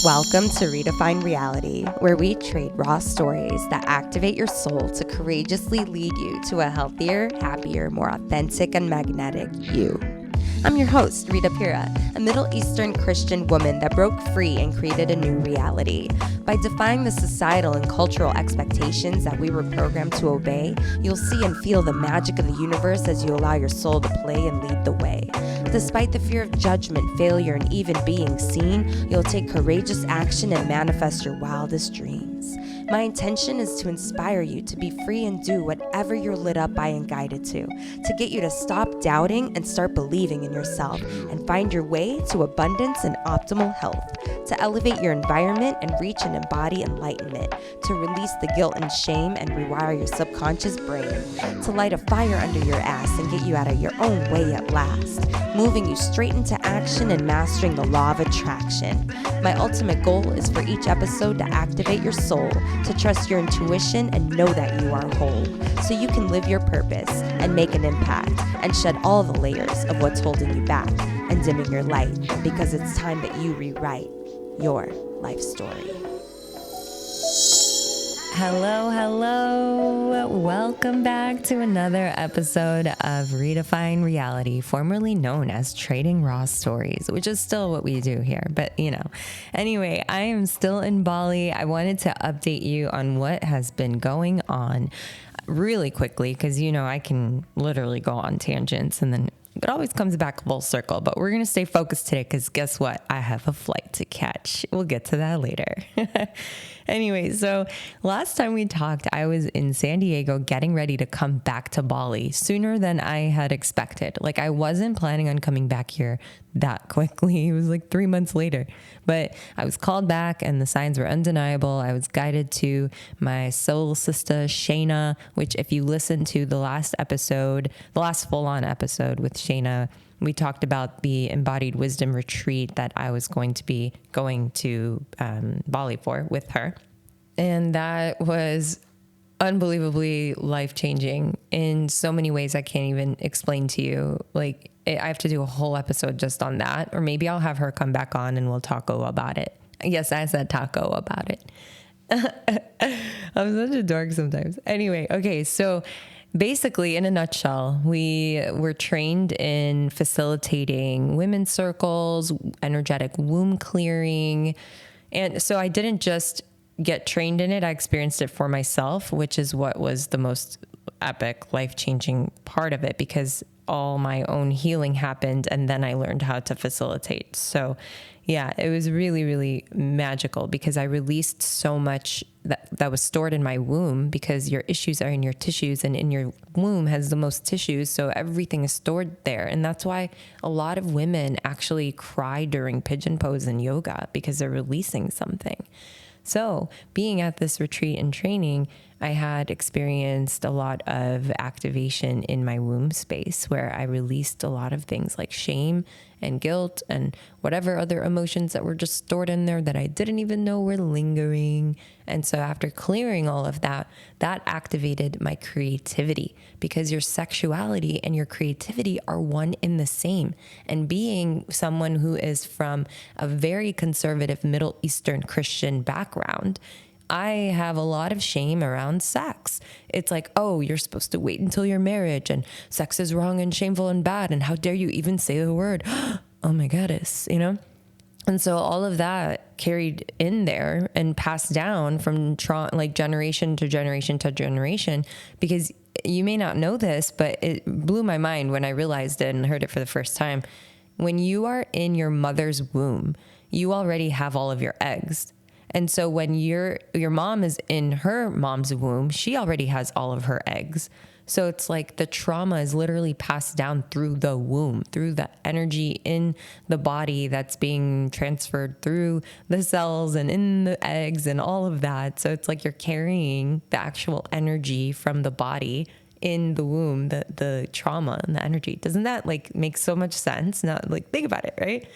Welcome to Redefine Reality, where we trade raw stories that activate your soul to courageously lead you to a healthier, happier, more authentic, and magnetic you. I'm your host, Rita Pira, a Middle Eastern Christian woman that broke free and created a new reality. By defying the societal and cultural expectations that we were programmed to obey, you'll see and feel the magic of the universe as you allow your soul to play and lead the way. Despite the fear of judgment, failure, and even being seen, you'll take courageous action and manifest your wildest dreams. My intention is to inspire you to be free and do whatever you're lit up by and guided to get you to stop doubting and start believing in yourself and find your way to abundance and optimal health, to elevate your environment and reach and embody enlightenment, to release the guilt and shame and rewire your subconscious brain, to light a fire under your ass and get you out of your own way at last, moving you straight into action and mastering the law of attraction. My ultimate goal is for each episode to activate your soul, to trust your intuition and know that you are whole, so you can live your purpose and make an impact and shed all the layers of what's holding you back and dimming your light, because it's time that you rewrite your life story. Hello. Welcome back to another episode of Redefine Reality, formerly known as Trading Raw Stories, which is still what we do here. But, anyway, I am still in Bali. I wanted to update you on what has been going on really quickly because, I can literally go on tangents and then it always comes back full circle. But we're going to stay focused today because guess what? I have a flight to catch. We'll get to that later. Anyway, so last time we talked, I was in San Diego getting ready to come back to Bali sooner than I had expected. Like, I wasn't planning on coming back here that quickly. It was like 3 months later, but I was called back and the signs were undeniable. I was guided to my soul sister, Shayna, which if you listen to the last episode, the last full-on episode with Shayna, we talked about the embodied wisdom retreat that I was going to be going to Bali for with her. And that was unbelievably life-changing in so many ways I can't even explain to you. Like, I have to do a whole episode just on that, or maybe I'll have her come back on and we'll taco about it. Yes, I said taco about it. I'm such a dork sometimes. Anyway, okay, so basically, in a nutshell, we were trained in facilitating women's circles, energetic womb clearing. And so I didn't just get trained in it, I experienced it for myself, which is what was the most epic, life-changing part of it, because all my own healing happened and then I learned how to facilitate. So yeah, it was really, really magical because I released so much that was stored in my womb, because your issues are in your tissues and in your womb has the most tissues. So everything is stored there. And that's why a lot of women actually cry during pigeon pose and yoga, because they're releasing something. So being at this retreat and training, I had experienced a lot of activation in my womb space where I released a lot of things like shame and guilt and whatever other emotions that were just stored in there that I didn't even know were lingering. And so after clearing all of that, that activated my creativity, because your sexuality and your creativity are one in the same. And being someone who is from a very conservative Middle Eastern Christian background, I have a lot of shame around sex. It's like, oh, you're supposed to wait until your marriage and sex is wrong and shameful and bad. And how dare you even say the word? Oh my goddess, And so all of that carried in there and passed down from generation to generation to generation, because you may not know this, but it blew my mind when I realized it and heard it for the first time. When you are in your mother's womb, you already have all of your eggs. And so when your mom is in her mom's womb, she already has all of her eggs. So it's like the trauma is literally passed down through the womb, through the energy in the body that's being transferred through the cells and in the eggs and all of that. So it's like you're carrying the actual energy from the body in the womb, the trauma and the energy. Doesn't that make so much sense? Now, think about it, right?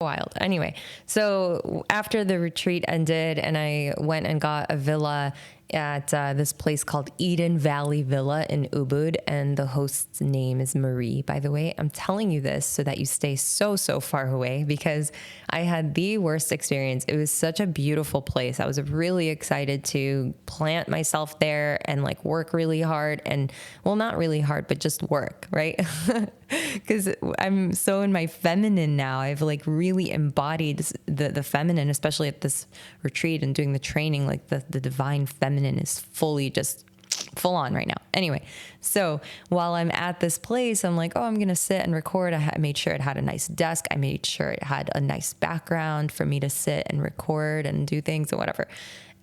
Wild. Anyway, so after the retreat ended and I went and got a villa at this place called Eden Valley Villa in Ubud. And the host's name is Marie, by the way. I'm telling you this so that you stay so far away, because I had the worst experience. It was such a beautiful place. I was really excited to plant myself there and like work really hard, and well, not really hard, but just work, right? Because I'm so in my feminine now. I've like really embodied the feminine, especially at this retreat and doing the training. Like the divine feminine is fully just full on right now. Anyway, so while I'm at this place, I'm like, oh, I'm going to sit and record. I made sure it had a nice desk. I made sure it had a nice background for me to sit and record and do things and whatever.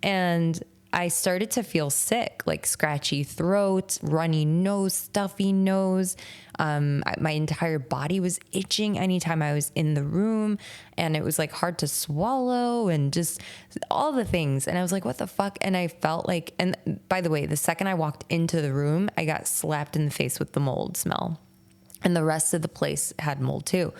And I started to feel sick, like scratchy throat, runny nose, stuffy nose. My entire body was itching anytime I was in the room, and it was like hard to swallow and just all the things. And I was like, what the fuck? And I felt like, and by the way, the second I walked into the room, I got slapped in the face with the mold smell, and the rest of the place had mold too.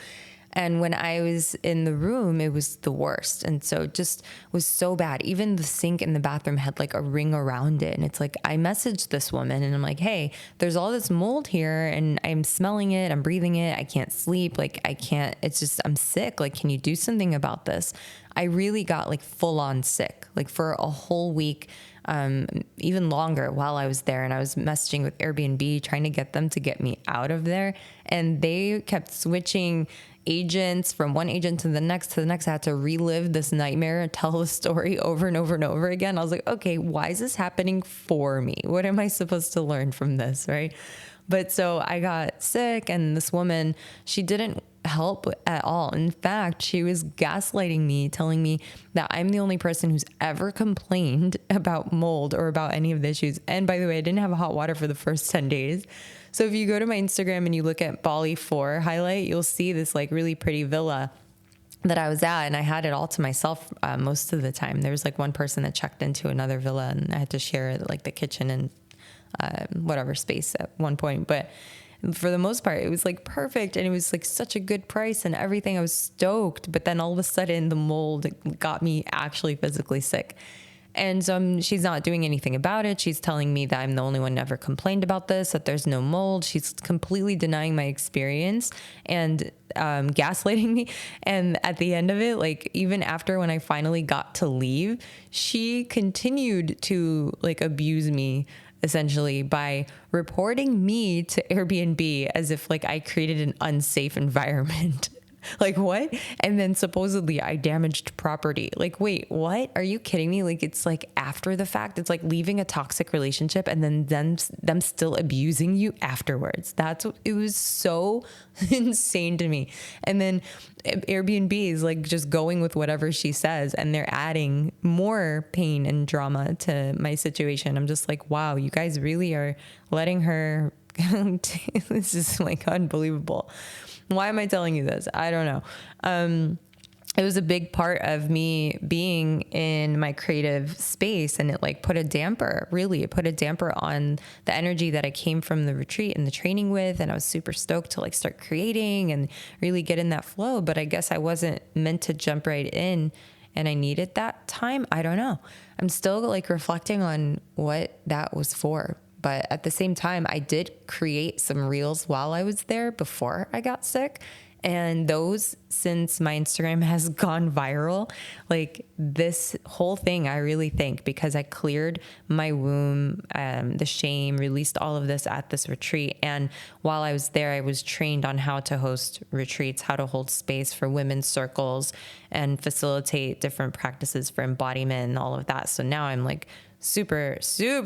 And when I was in the room, it was the worst. And so it just was so bad. Even the sink in the bathroom had like a ring around it. And it's like, I messaged this woman and I'm like, hey, there's all this mold here and I'm smelling it. I'm breathing it. I can't sleep. Like I can't, it's just, I'm sick. Like, can you do something about this? I really got like full on sick, like for a whole week, even longer while I was there. And I was messaging with Airbnb, trying to get them to get me out of there. And they kept switching agents from one agent to the next. I had to relive this nightmare and tell the story over and over and over again. I was like, okay, why is this happening for me? What am I supposed to learn from this? Right. But so I got sick, and this woman, she didn't help at all. In fact, she was gaslighting me, telling me that I'm the only person who's ever complained about mold or about any of the issues. And by the way, I didn't have hot water for the first 10 days. So if you go to my Instagram and you look at Bali 4 highlight, you'll see this like really pretty villa that I was at, and I had it all to myself most of the time. There was like one person that checked into another villa, and I had to share like the kitchen and whatever space at one point. But for the most part, it was like perfect, and it was like such a good price and everything. I was stoked. But then all of a sudden the mold got me actually physically sick. And so she's not doing anything about it. She's telling me that I'm the only one who ever complained about this, that there's no mold. She's completely denying my experience and gaslighting me. And at the end of it, like even after when I finally got to leave, she continued to like abuse me essentially by reporting me to Airbnb as if like I created an unsafe environment. Like what? And then supposedly I damaged property. Like, wait, what? Are you kidding me? Like, it's like after the fact. It's like leaving a toxic relationship and then them still abusing you afterwards. It was so insane to me. And then Airbnb is like just going with whatever she says, and they're adding more pain and drama to my situation. I'm just like, wow, you guys really are letting her. This is like unbelievable. Why am I telling you this? I don't know. It was a big part of me being in my creative space, and it like put a damper on the energy that I came from the retreat and the training with. And I was super stoked to like start creating and really get in that flow. But I guess I wasn't meant to jump right in, and I needed that time. I don't know. I'm still like reflecting on what that was for. But at the same time, I did create some reels while I was there before I got sick. And those, since my Instagram has gone viral, like this whole thing, I really think because I cleared my womb, the shame, released all of this at this retreat. And while I was there, I was trained on how to host retreats, how to hold space for women's circles and facilitate different practices for embodiment and all of that. So now I'm like super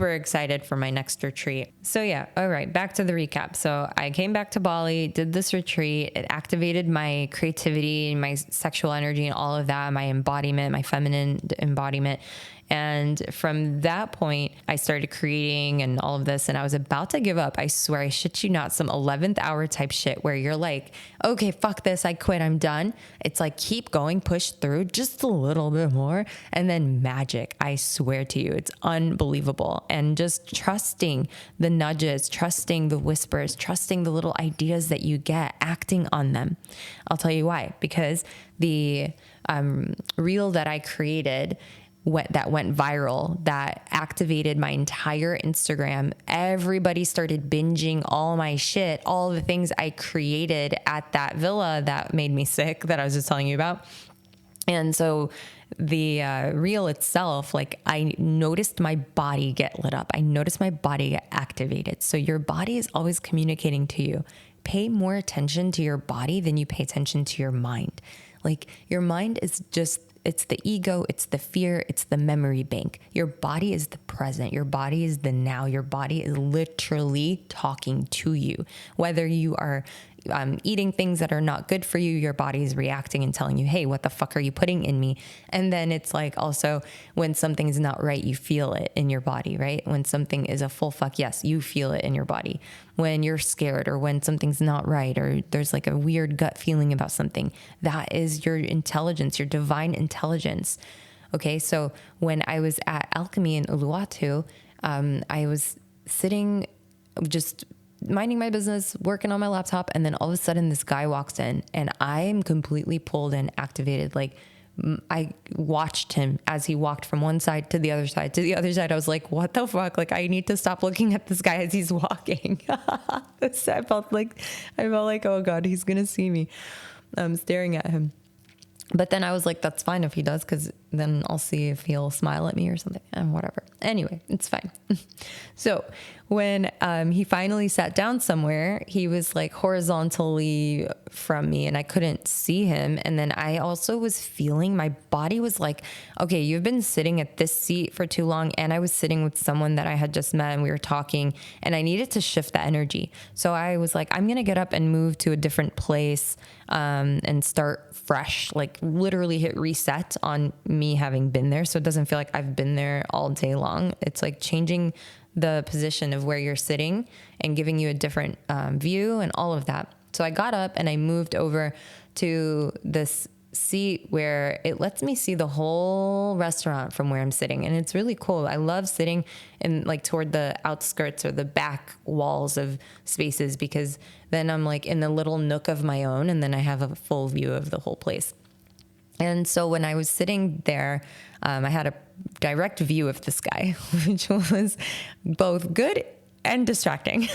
excited for my next retreat. So yeah, all right, back to the recap. So I came back to Bali, did this retreat. It activated my creativity and my sexual energy and all of that, my embodiment, my feminine embodiment. And from that point, I started creating and all of this, and I was about to give up. I swear, I shit you not, some 11th hour type shit where you're like, okay, fuck this, I quit, I'm done. It's like, keep going, push through just a little bit more. And then magic, I swear to you, it's unbelievable. And just trusting the nudges, trusting the whispers, trusting the little ideas that you get, acting on them. I'll tell you why, because the reel that I created, that went viral, that activated my entire Instagram. Everybody started binging all my shit, all the things I created at that villa that made me sick, that I was just telling you about. And so the reel itself, like, I noticed my body get lit up. I noticed my body get activated. So your body is always communicating to you. Pay more attention to your body than you pay attention to your mind. Like, your mind is just, it's the ego, it's the fear, it's the memory bank. Your body is the present. Your body is the now. Your body is literally talking to you. Whether you are eating things that are not good for you, your body is reacting and telling you, hey, what the fuck are you putting in me? And then it's like, also, when something is not right, you feel it in your body, right? When something is a full fuck yes, you feel it in your body. When you're scared, or when something's not right, or there's like a weird gut feeling about something, that is your intelligence, your divine intelligence. Okay, so when I was at Alchemy in Uluwatu, I was sitting just minding my business, working on my laptop, and then all of a sudden this guy walks in, and I'm completely pulled and activated. Like, I watched him as he walked from one side to the other side to the other side. I was like, what the fuck? Like, I need to stop looking at this guy as he's walking. I felt like, oh God, he's gonna see me. I'm staring at him. But then I was like, that's fine if he does, because then I'll see if he'll smile at me or something, and whatever. Anyway, it's fine. So when he finally sat down somewhere, he was like horizontally from me, and I couldn't see him. And then I also was feeling, my body was like, okay, you've been sitting at this seat for too long. And I was sitting with someone that I had just met, and we were talking, and I needed to shift that energy. So I was like, I'm going to get up and move to a different place and start fresh, like literally hit reset on me having been there. So it doesn't feel like I've been there all day long. It's like changing the position of where you're sitting and giving you a different view and all of that. So I got up and I moved over to this seat where it lets me see the whole restaurant from where I'm sitting. And it's really cool. I love sitting in like toward the outskirts or the back walls of spaces, because then I'm like in a little nook of my own, and then I have a full view of the whole place. And so when I was sitting there, I had a direct view of this guy, which was both good and distracting.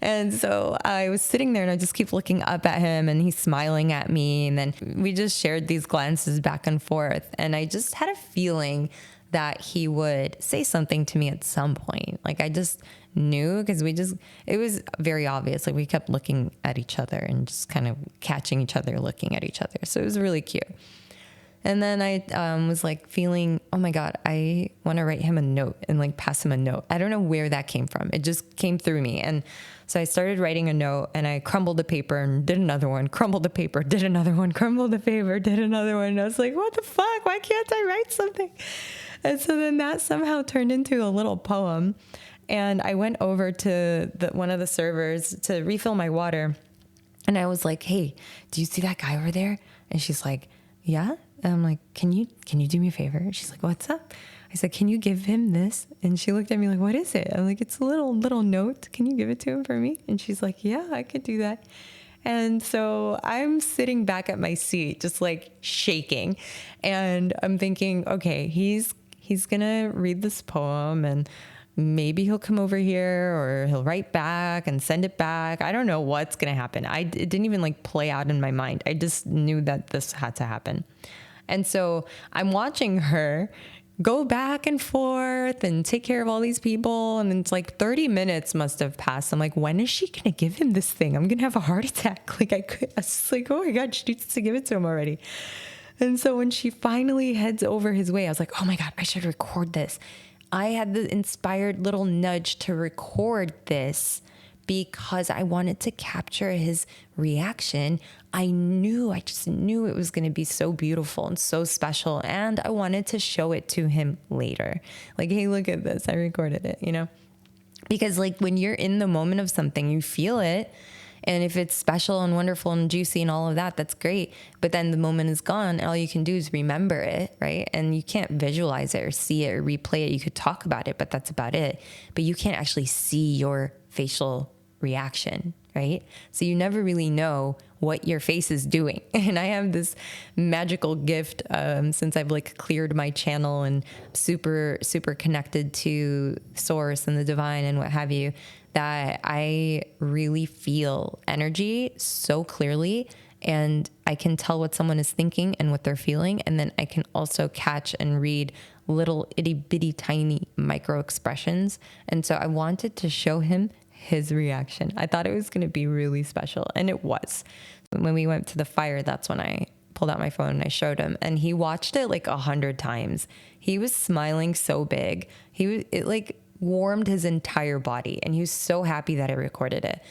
And so I was sitting there, and I just keep looking up at him, and he's smiling at me. And then we just shared these glances back and forth. And I just had a feeling that he would say something to me at some point. Like, I just knew, because it was very obvious. Like, we kept looking at each other and just kind of catching each other looking at each other. So it was really cute. And then I was like feeling, oh my God, I want to write him a note and like pass him a note. I don't know where that came from. It just came through me. And so I started writing a note, and I crumbled the paper and did another one, crumbled the paper, did another one, crumbled the paper, did another one. And I was like, what the fuck? Why can't I write something? And so then that somehow turned into a little poem. And I went over to one of the servers to refill my water. And I was like, hey, do you see that guy over there? And she's like, yeah. And I'm like, can you do me a favor? And she's like, what's up? I said, can you give him this? And she looked at me like, what is it? I'm like, it's a little note. Can you give it to him for me? And she's like, yeah, I could do that. And so I'm sitting back at my seat, just like shaking. And I'm thinking, okay, he's going to read this poem, and maybe he'll come over here, or he'll write back and send it back. I don't know what's going to happen. It didn't even like play out in my mind. I just knew that this had to happen. And so I'm watching her go back and forth and take care of all these people. And it's like 30 minutes must have passed. I'm like, when is she going to give him this thing? I'm going to have a heart attack. Like, I was just like, oh my God, she needs to give it to him already. And so when she finally heads over his way, I was like, oh my God, I should record this. I had the inspired little nudge to record this because I wanted to capture his reaction. I just knew it was going to be so beautiful and so special. And I wanted to show it to him later. Like, hey, look at this. I recorded it, because like when you're in the moment of something, you feel it. And if it's special and wonderful and juicy and all of that, that's great. But then the moment is gone, and all you can do is remember it, right? And you can't visualize it or see it or replay it. You could talk about it, but that's about it. But you can't actually see your facial reaction, right? right? So you never really know what your face is doing. And I have this magical gift since I've like cleared my channel and super, super connected to source and the divine and what have you, that I really feel energy so clearly. And I can tell what someone is thinking and what they're feeling. And then I can also catch and read little itty bitty tiny micro expressions. And so I wanted to show him his reaction. I thought it was going to be really special, and it was. When we went to the fire, that's when I pulled out my phone and I showed him, and he watched it like 100 times. He was smiling so big. It like warmed his entire body, and he was so happy that I recorded it.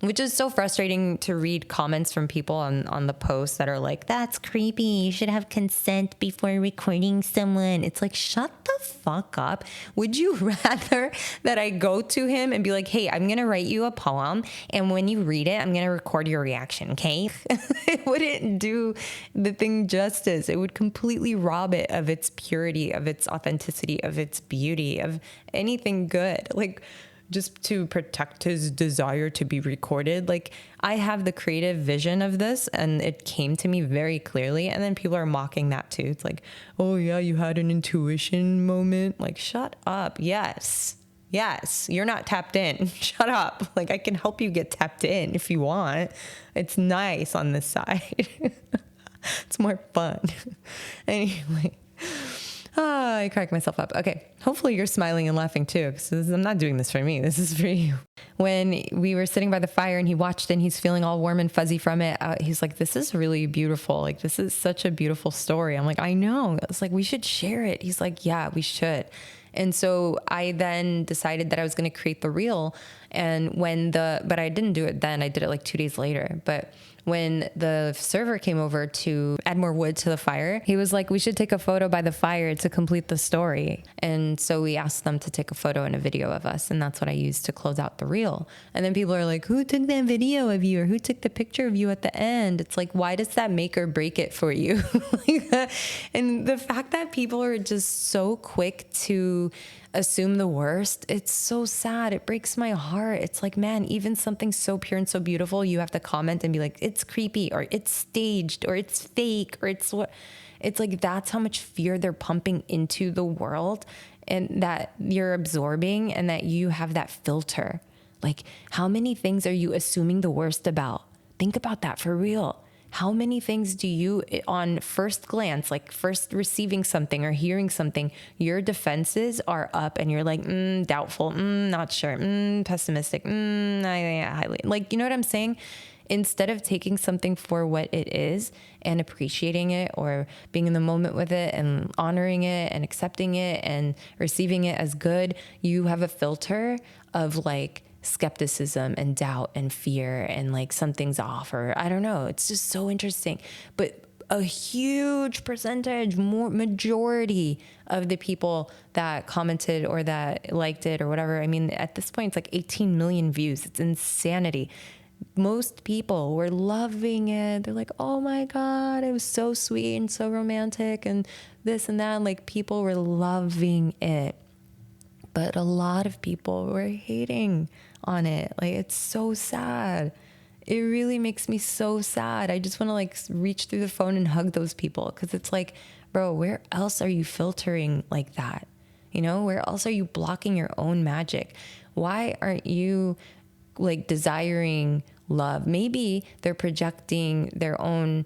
Which is so frustrating to read comments from people on the post that are like, that's creepy. You should have consent before recording someone. It's like, shut the fuck up. Would you rather that I go to him and be like, hey, I'm going to write you a poem, and when you read it, I'm going to record your reaction, okay? It wouldn't do the thing justice. It would completely rob it of its purity, of its authenticity, of its beauty, of anything good. Like, just to protect his desire to be recorded. Like, I have the creative vision of this, and it came to me very clearly. And then people are mocking that too. It's like, oh yeah, you had an intuition moment. Like, shut up. Yes, you're not tapped in. Shut up. Like, I can help you get tapped in if you want. It's nice on this side. It's more fun. Anyway. I crack myself up. Okay. Hopefully you're smiling and laughing too, because I'm not doing this for me. This is for you. When we were sitting by the fire and he watched and he's feeling all warm and fuzzy from it, he's like, this is really beautiful. Like, this is such a beautiful story. I'm like, I know. It's like, we should share it. He's like, yeah, we should. And so I then decided that I was going to create the reel. And but I didn't do it then. I did it like 2 days later. But when the server came over to add more wood to the fire, he was like, we should take a photo by the fire to complete the story. And so we asked them to take a photo and a video of us. And that's what I used to close out the reel. And then people are like, who took that video of you, or who took the picture of you at the end? It's like, why does that make or break it for you? And the fact that people are just so quick to assume the worst, it's so sad. It breaks my heart. It's like, man, even something so pure and so beautiful, you have to comment and be like, it's creepy, or it's staged, or it's fake, or it's what. It's like, that's how much fear they're pumping into the world, and that you're absorbing, and that you have that filter. Like, how many things are you assuming the worst about? Think about that for real. How many things do you, on first glance, like first receiving something or hearing something, your defenses are up and you're like, doubtful, not sure, pessimistic, highly, like, you know what I'm saying? Instead of taking something for what it is and appreciating it, or being in the moment with it and honoring it and accepting it and receiving it as good, you have a filter of like skepticism and doubt and fear and like something's off, or I don't know. It's just so interesting. But a huge percentage, majority of the people that commented or that liked it or whatever, I mean, at this point, it's like 18 million views. It's insanity. Most people were loving it. They're like, oh my God, it was so sweet and so romantic and this and that. Like, people were loving it. But a lot of people were hating on it. Like, it's so sad. It really makes me so sad. I just want to like reach through the phone and hug those people, because it's like, bro, where else are you filtering like that? You know, where else are you blocking your own magic? Why aren't you like desiring love? Maybe they're projecting their own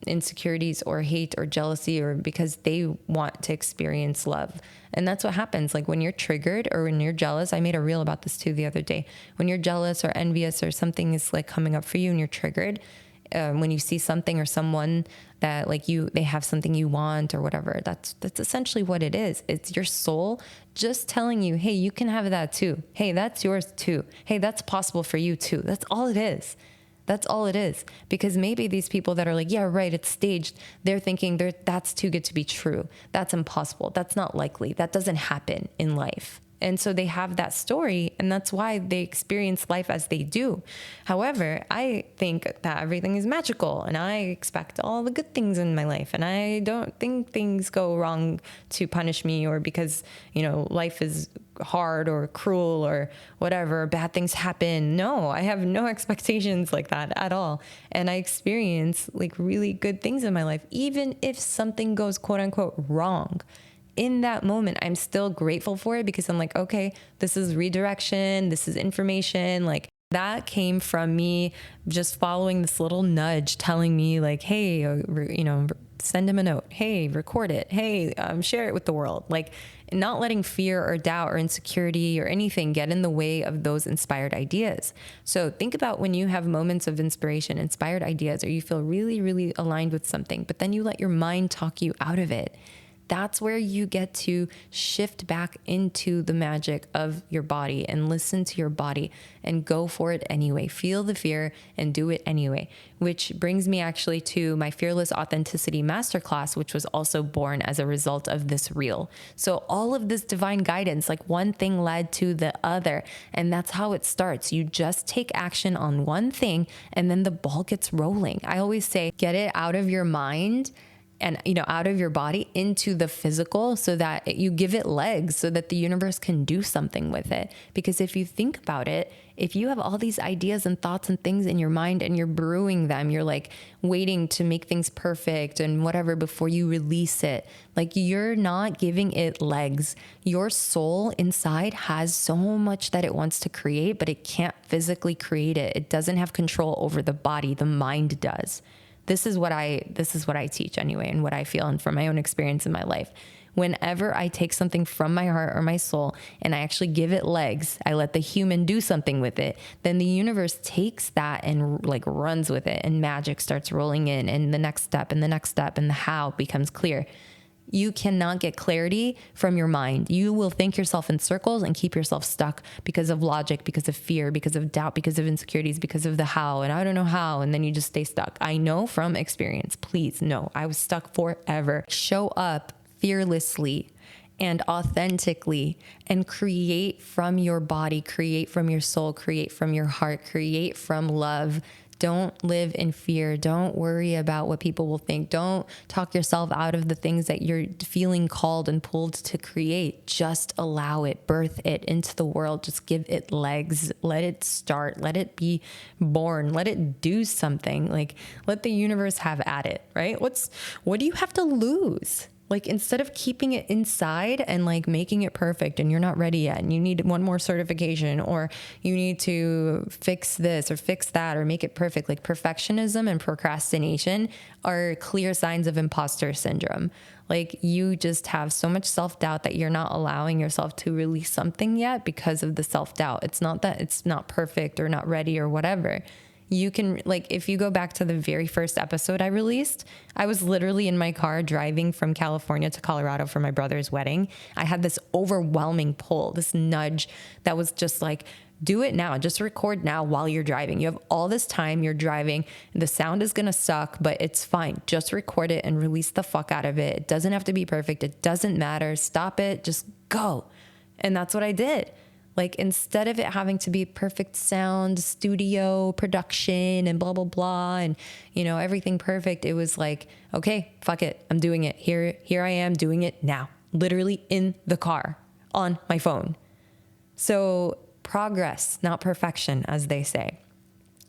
insecurities or hate or jealousy, or because they want to experience love. And that's what happens. Like, when you're triggered or when you're jealous, I made a reel about this too the other day. When you're jealous or envious, or something is like coming up for you and you're triggered, when you see something or someone that like they have something you want or whatever, that's essentially what it is. It's your soul just telling you, hey, you can have that too. Hey, that's yours too. Hey, that's possible for you too. That's all it is. That's all it is. Because maybe these people that are like, yeah, right, it's staged, they're thinking that's too good to be true. That's impossible. That's not likely. That doesn't happen in life. And so they have that story, and that's why they experience life as they do. However, I think that everything is magical, and I expect all the good things in my life, and I don't think things go wrong to punish me, or because, life is hard or cruel or whatever, bad things happen. No, I have no expectations like that at all. And I experience like really good things in my life, even if something goes quote unquote wrong. In that moment, I'm still grateful for it, because I'm like, okay, this is redirection. This is information. Like, that came from me just following this little nudge telling me like, hey, send him a note. Hey, record it. Hey, share it with the world. Like, not letting fear or doubt or insecurity or anything get in the way of those inspired ideas. So think about when you have moments of inspiration, inspired ideas, or you feel really, really aligned with something, but then you let your mind talk you out of it. That's where you get to shift back into the magic of your body and listen to your body and go for it anyway. Feel the fear and do it anyway, which brings me actually to my Fearless Authenticity Masterclass, which was also born as a result of this reel. So all of this divine guidance, like one thing led to the other. And that's how it starts. You just take action on one thing and then the ball gets rolling. I always say, get it out of your mind and, out of your body into the physical, so that you give it legs, so that the universe can do something with it. Because if you think about it, if you have all these ideas and thoughts and things in your mind and you're brewing them, you're like waiting to make things perfect and whatever before you release it, like you're not giving it legs. Your soul inside has so much that it wants to create, but it can't physically create it. It doesn't have control over the body. The mind does. This is what I teach anyway, and what I feel, and from my own experience in my life. Whenever I take something from my heart or my soul and I actually give it legs, I let the human do something with it, then the universe takes that and like runs with it, and magic starts rolling in, and the next step and the next step, and the how becomes clear. You cannot get clarity from your mind. You will think yourself in circles and keep yourself stuck because of logic, because of fear, because of doubt, because of insecurities, because of the how, and I don't know how, and then you just stay stuck. I know from experience. Please know, I was stuck forever. Show up fearlessly and authentically and create from your body, create from your soul, create from your heart, create from love. Don't live in fear. Don't worry about what people will think. Don't talk yourself out of the things that you're feeling called and pulled to create. Just allow it, birth it into the world. Just give it legs. Let it start. Let it be born. Let it do something. Like, let the universe have at it, right? What do you have to lose? Like, instead of keeping it inside and like making it perfect, and you're not ready yet, and you need one more certification, or you need to fix this or fix that or make it perfect. Like, perfectionism and procrastination are clear signs of imposter syndrome. Like, you just have so much self-doubt that you're not allowing yourself to release something yet because of the self-doubt. It's not that it's not perfect or not ready or whatever. You can, like, if you go back to the very first episode I released, I was literally in my car driving from California to Colorado for my brother's wedding. I had this overwhelming pull, this nudge that was just like, do it now. Just record now while you're driving. You have all this time, you're driving. The sound is going to suck, but it's fine. Just record it and release the fuck out of it. It doesn't have to be perfect. It doesn't matter. Stop it. Just go. And that's what I did. Like, instead of it having to be perfect sound, studio, production, and blah, blah, blah, and, everything perfect, it was like, okay, fuck it. I'm doing it. Here I am doing it now, literally in the car on my phone. So progress, not perfection, as they say.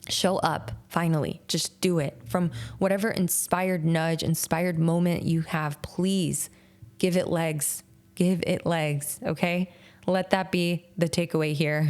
Show up, finally. Just do it. From whatever inspired nudge, inspired moment you have, please give it legs. Give it legs, okay? Let that be the takeaway here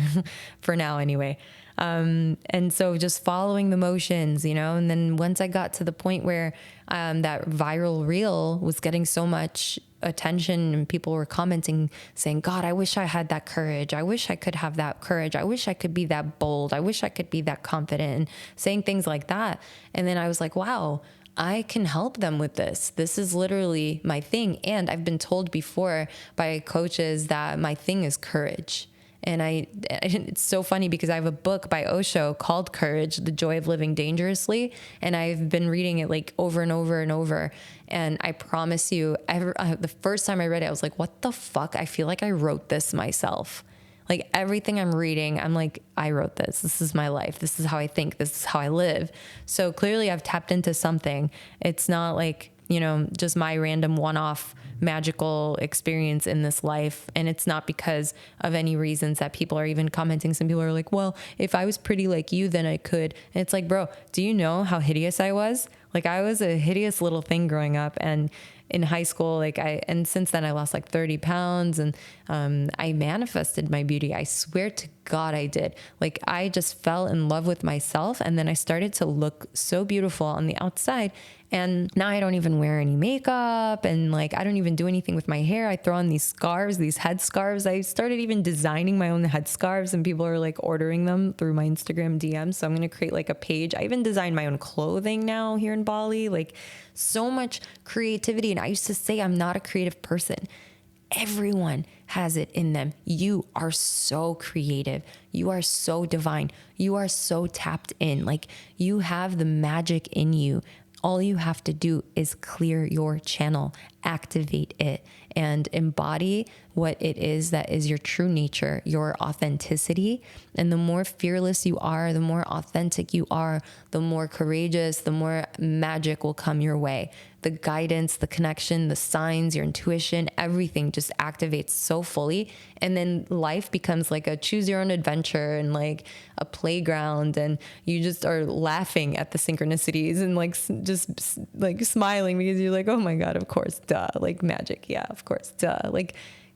for now anyway. And so just following the motions, and then once I got to the point where that viral reel was getting so much attention and people were commenting saying, God, I wish I had that courage. I wish I could have that courage. I wish I could be that bold. I wish I could be that confident, and saying things like that. And then I was like, wow, I can help them with this. This is literally my thing. And I've been told before by coaches that my thing is courage. And it's so funny because I have a book by Osho called Courage, The Joy of Living Dangerously. And I've been reading it like over and over and over. And I promise you, the first time I read it, I was like, what the fuck? I feel like I wrote this myself. Like everything I'm reading, I'm like, I wrote this. This is my life. This is how I think. This is how I live. So clearly I've tapped into something. It's not like, just my random one-off magical experience in this life. And it's not because of any reasons that people are even commenting. Some people are like, well, if I was pretty like you, then I could. And it's like, bro, do you know how hideous I was? Like I was a hideous little thing growing up, and in high school, and since then I lost like 30 pounds, and I manifested my beauty. I swear to God I did. Like I just fell in love with myself, and then I started to look so beautiful on the outside. And now I don't even wear any makeup, and like I don't even do anything with my hair. I throw on these scarves, these head scarves. I started even designing my own head scarves, and people are like ordering them through my Instagram DMs. So I'm going to create like a page. I even design my own clothing now here in Bali. Like so much creativity. And I used to say I'm not a creative person. Everyone has it in them. You are so creative. You are so divine. You are so tapped in. Like you have the magic in you. All you have to do is clear your channel, activate it, and embody what it is that is your true nature, your authenticity. And the more fearless you are, the more authentic you are, the more courageous, the more magic will come your way. The guidance, the connection, the signs, your intuition, everything just activates so fully. And then life becomes like a choose your own adventure and like a playground. And you just are laughing at the synchronicities and like just like smiling because you're like, oh my God, of course, duh, like magic. Yeah, of course, duh. Like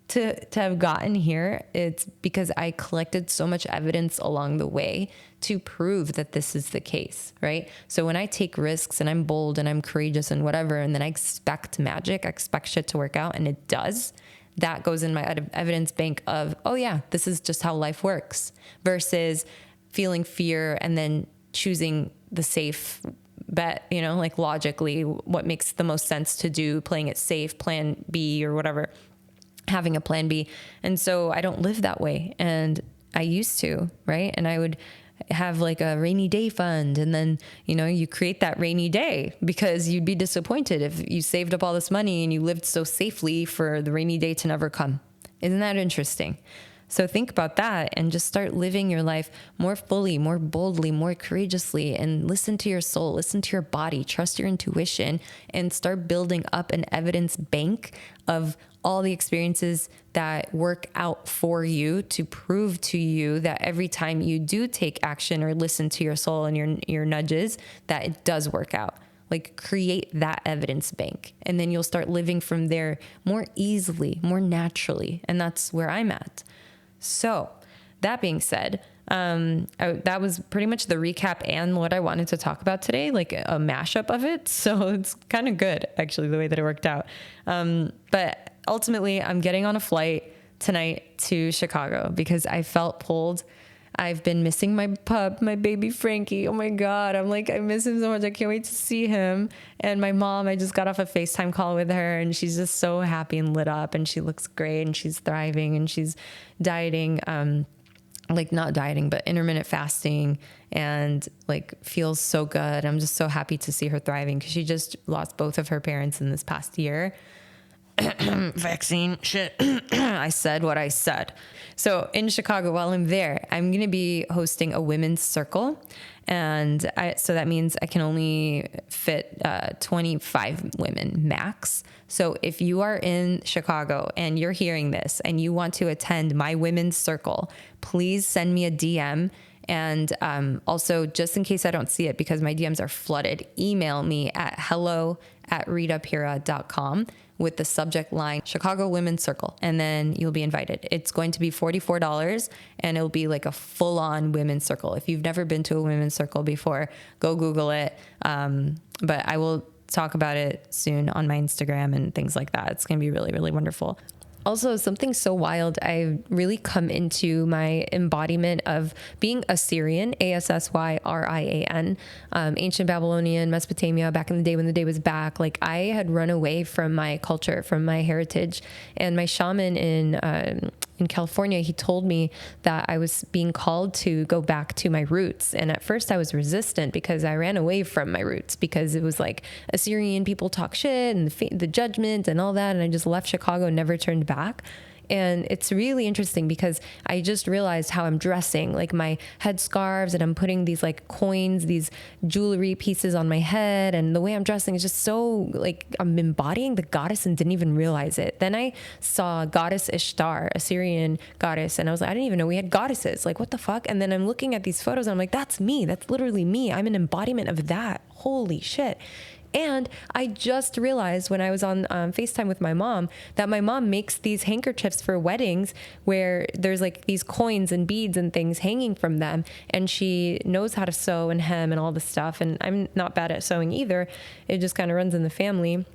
to have gotten here, it's because I collected so much evidence along the way to prove that this is the case, right? So when I take risks and I'm bold and I'm courageous and whatever, and then I expect magic, I expect shit to work out, and it does, that goes in my evidence bank of, oh yeah, this is just how life works, versus feeling fear and then choosing the safe bet, like logically what makes the most sense to do, playing it safe, plan B or whatever, having a plan B. And so I don't live that way. And I used to, right? And I would have like a rainy day fund. And then, you create that rainy day because you'd be disappointed if you saved up all this money and you lived so safely for the rainy day to never come. Isn't that interesting? So think about that and just start living your life more fully, more boldly, more courageously, and listen to your soul, listen to your body, trust your intuition, and start building up an evidence bank of all the experiences that work out for you to prove to you that every time you do take action or listen to your soul and your nudges, that it does work out. Like create that evidence bank, and then you'll start living from there more easily, more naturally. And that's where I'm at. So that being said, that was pretty much the recap and what I wanted to talk about today, like a mashup of it. So it's kind of good, actually, the way that it worked out. But ultimately, I'm getting on a flight tonight to Chicago because I felt pulled. I've been missing my pup, my baby Frankie. Oh my God. I'm like, I miss him so much. I can't wait to see him. And my mom, I just got off a FaceTime call with her, and she's just so happy and lit up, and she looks great, and she's thriving, and she's dieting, like not dieting, but intermittent fasting, and like feels so good. I'm just so happy to see her thriving because she just lost both of her parents in this past year. Vaccine shit. I said what I said. So in Chicago, while I'm there, I'm going to be hosting a women's circle. And so that means I can only fit 25 women max. So if you are in Chicago and you're hearing this and you want to attend my women's circle, please send me a DM. And also, just in case I don't see it because my DMs are flooded, email me at hello@ritapira.com with the subject line Chicago Women's Circle, and then you'll be invited. It's going to be $44, and it'll be like a full-on women's circle. If you've never been to a women's circle before, go Google it. But I will talk about it soon on my Instagram and things like that. It's going to be really, really wonderful. Also, something so wild, I've really come into my embodiment of being Assyrian, Assyrian, ancient Babylonian, Mesopotamia, back in the day when the day was back. Like I had run away from my culture, from my heritage, and my shaman in in California, he told me that I was being called to go back to my roots. And at first I was resistant because I ran away from my roots because it was like Assyrian people talk shit and the judgment and all that. And I just left Chicago and never turned back. And it's really interesting because I just realized how I'm dressing, like my head scarves, and I'm putting these like coins, these jewelry pieces on my head. And the way I'm dressing is just so like I'm embodying the goddess and didn't even realize it. Then I saw goddess Ishtar, Assyrian goddess. And I was like, I didn't even know we had goddesses. Like, what the fuck? And then I'm looking at these photos and I'm like, that's me. That's literally me. I'm an embodiment of that. Holy shit. And I just realized when I was on FaceTime with my mom that my mom makes these handkerchiefs for weddings where there's like these coins and beads and things hanging from them. And she knows how to sew and hem and all this stuff. And I'm not bad at sewing either. It just kind of runs in the family.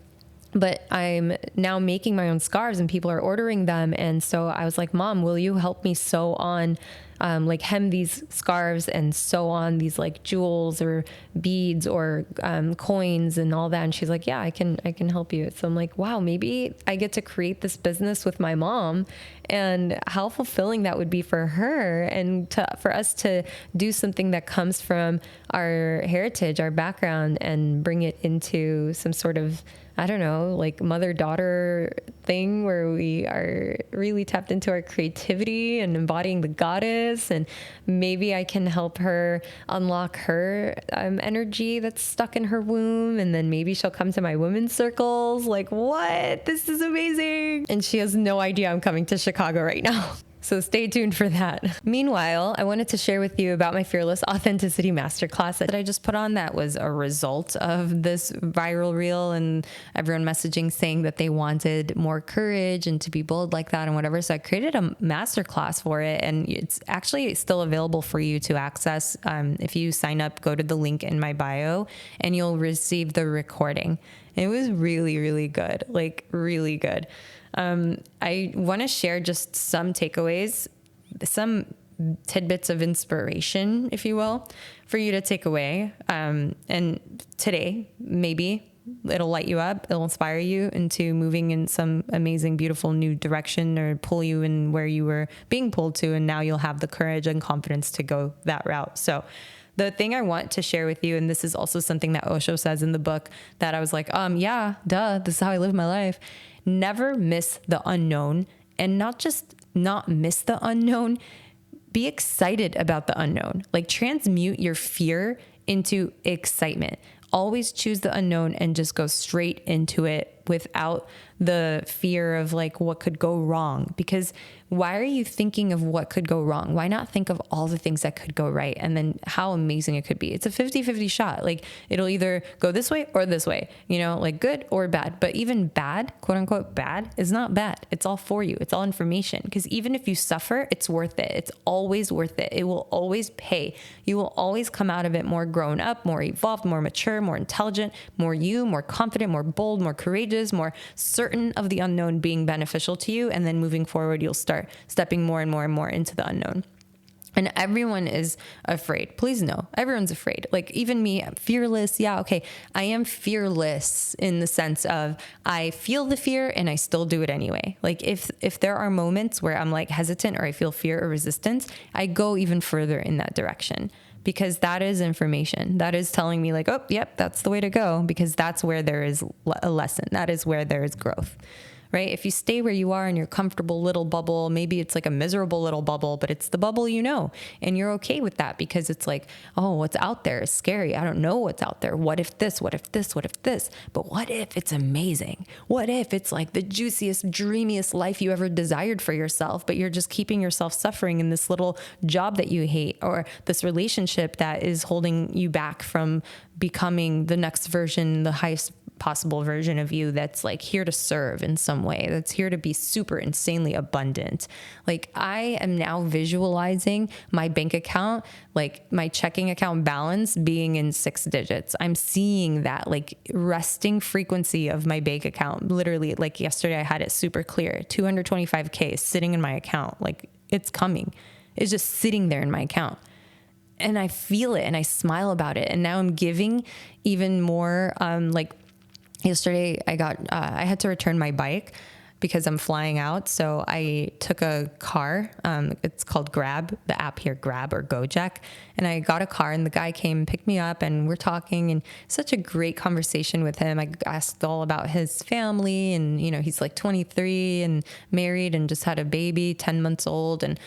But I'm now making my own scarves and people are ordering them. And so I was like, Mom, will you help me sew on, like hem these scarves and sew on these like jewels or beads or coins and all that? And she's like, yeah, I can help you. So I'm like, wow, maybe I get to create this business with my mom, and how fulfilling that would be for her and for us to do something that comes from our heritage, our background, and bring it into some sort of, I don't know, like mother-daughter thing where we are really tapped into our creativity and embodying the goddess. And maybe I can help her unlock her energy that's stuck in her womb. And then maybe she'll come to my women's circles. Like, what? This is amazing. And she has no idea I'm coming to Chicago right now. So stay tuned for that. Meanwhile, I wanted to share with you about my Fearless Authenticity Masterclass that I just put on. That was a result of this viral reel and everyone messaging saying that they wanted more courage and to be bold like that and whatever. So I created a masterclass for it, and it's actually still available for you to access. If you sign up, go to the link in my bio and you'll receive the recording. It was really, really good, like really good. I want to share just some takeaways, some tidbits of inspiration, if you will, for you to take away. And today, maybe it'll light you up. It'll inspire you into moving in some amazing, beautiful new direction, or pull you in where you were being pulled to. And now you'll have the courage and confidence to go that route. So the thing I want to share with you, and this is also something that Osho says in the book that I was like, yeah, duh, this is how I live my life. Never miss the unknown, and not just not miss the unknown, be excited about the unknown. Like transmute your fear into excitement. Always choose the unknown and just go straight into it without the fear of like what could go wrong. Because why are you thinking of what could go wrong? Why not think of all the things that could go right and then how amazing it could be? It's a 50-50 shot. Like it'll either go this way or this way, you know, like good or bad. But even bad, quote unquote bad, is not bad. It's all for you. It's all information. Because even if you suffer, it's worth it. It's always worth it. It will always pay. You will always come out of it more grown up, more evolved, more mature, more intelligent, more you, more confident, more bold, more courageous, more certain of the unknown being beneficial to you. And then moving forward, you'll start stepping more and more and more into the unknown. And everyone is afraid. Please know, everyone's afraid. Like even me, I'm fearless. Yeah, okay. I am fearless in the sense of I feel the fear and I still do it anyway. Like if there are moments where I'm like hesitant or I feel fear or resistance, I go even further in that direction. Because that is information. That is telling me like, oh, yep, that's the way to go. Because that's where there is a lesson. That is where there is growth. Right? If you stay where you are in your comfortable little bubble, maybe it's like a miserable little bubble, but it's the bubble you know, and you're okay with that because it's like, oh, what's out there is scary. I don't know what's out there. What if this? What if this? What if this? But what if it's amazing? What if it's like the juiciest, dreamiest life you ever desired for yourself, but you're just keeping yourself suffering in this little job that you hate, or this relationship that is holding you back from becoming the next version, the highest possible version of you that's like here to serve in some way, that's here to be super insanely abundant. Like I am now visualizing my bank account, like my checking account balance being in 6 digits. I'm seeing that like resting frequency of my bank account. Literally, like yesterday I had it super clear, 225K sitting in my account. Like it's coming. It's just sitting there in my account. And I feel it and I smile about it. And now I'm giving even more, like yesterday I had to return my bike because I'm flying out. So I took a car. It's called Grab, the app here, Grab or Gojek. And I got a car and the guy came and picked me up and we're talking, and such a great conversation with him. I asked all about his family, and, you know, he's like 23 and married and just had a baby, 10 months old, and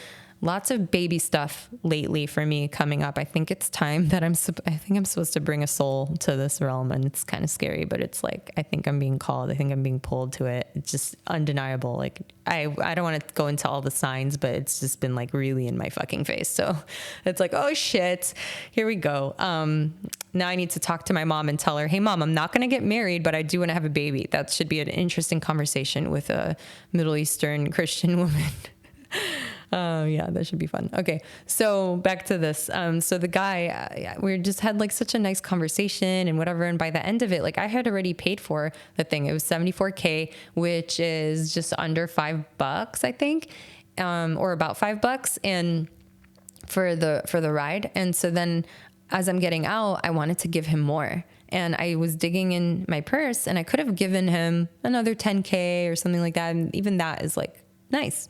lots of baby stuff lately for me coming up. I think it's time that I'm supposed to bring a soul to this realm, and it's kind of scary, but it's like, I think I'm being called. I think I'm being pulled to it. It's just undeniable. Like, I don't want to go into all the signs, but it's just been like really in my fucking face. So it's like, oh shit, here we go. Now I need to talk to my mom and tell her, hey mom, I'm not going to get married, but I do want to have a baby. That should be an interesting conversation with a Middle Eastern Christian woman. Yeah, that should be fun. Okay. So back to this. So the guy, we just had like such a nice conversation and whatever. And by the end of it, like I had already paid for the thing. It was $74K, which is just under $5, I think, or about $5. And for the ride. And so then as I'm getting out, I wanted to give him more. And I was digging in my purse and I could have given him another 10K or something like that. And even that is like nice.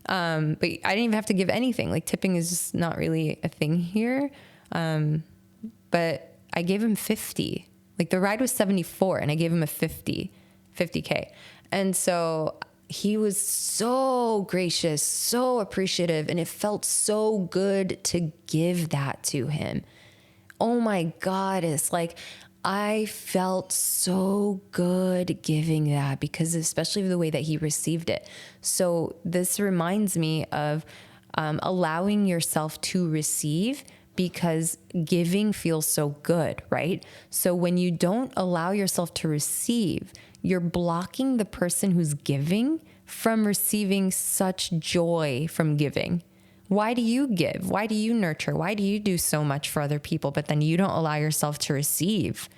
But I didn't even have to give anything. Like tipping is just not really a thing here. But I gave him 50. Like the ride was 74 and I gave him a 50K. And so he was so gracious, so appreciative, and it felt so good to give that to him. Oh my God, it's like, I felt so good giving that, because especially the way that he received it. So this reminds me of allowing yourself to receive, because giving feels so good, right? So when you don't allow yourself to receive, you're blocking the person who's giving from receiving such joy from giving. Why do you give? Why do you nurture? Why do you do so much for other people, but then you don't allow yourself to receive,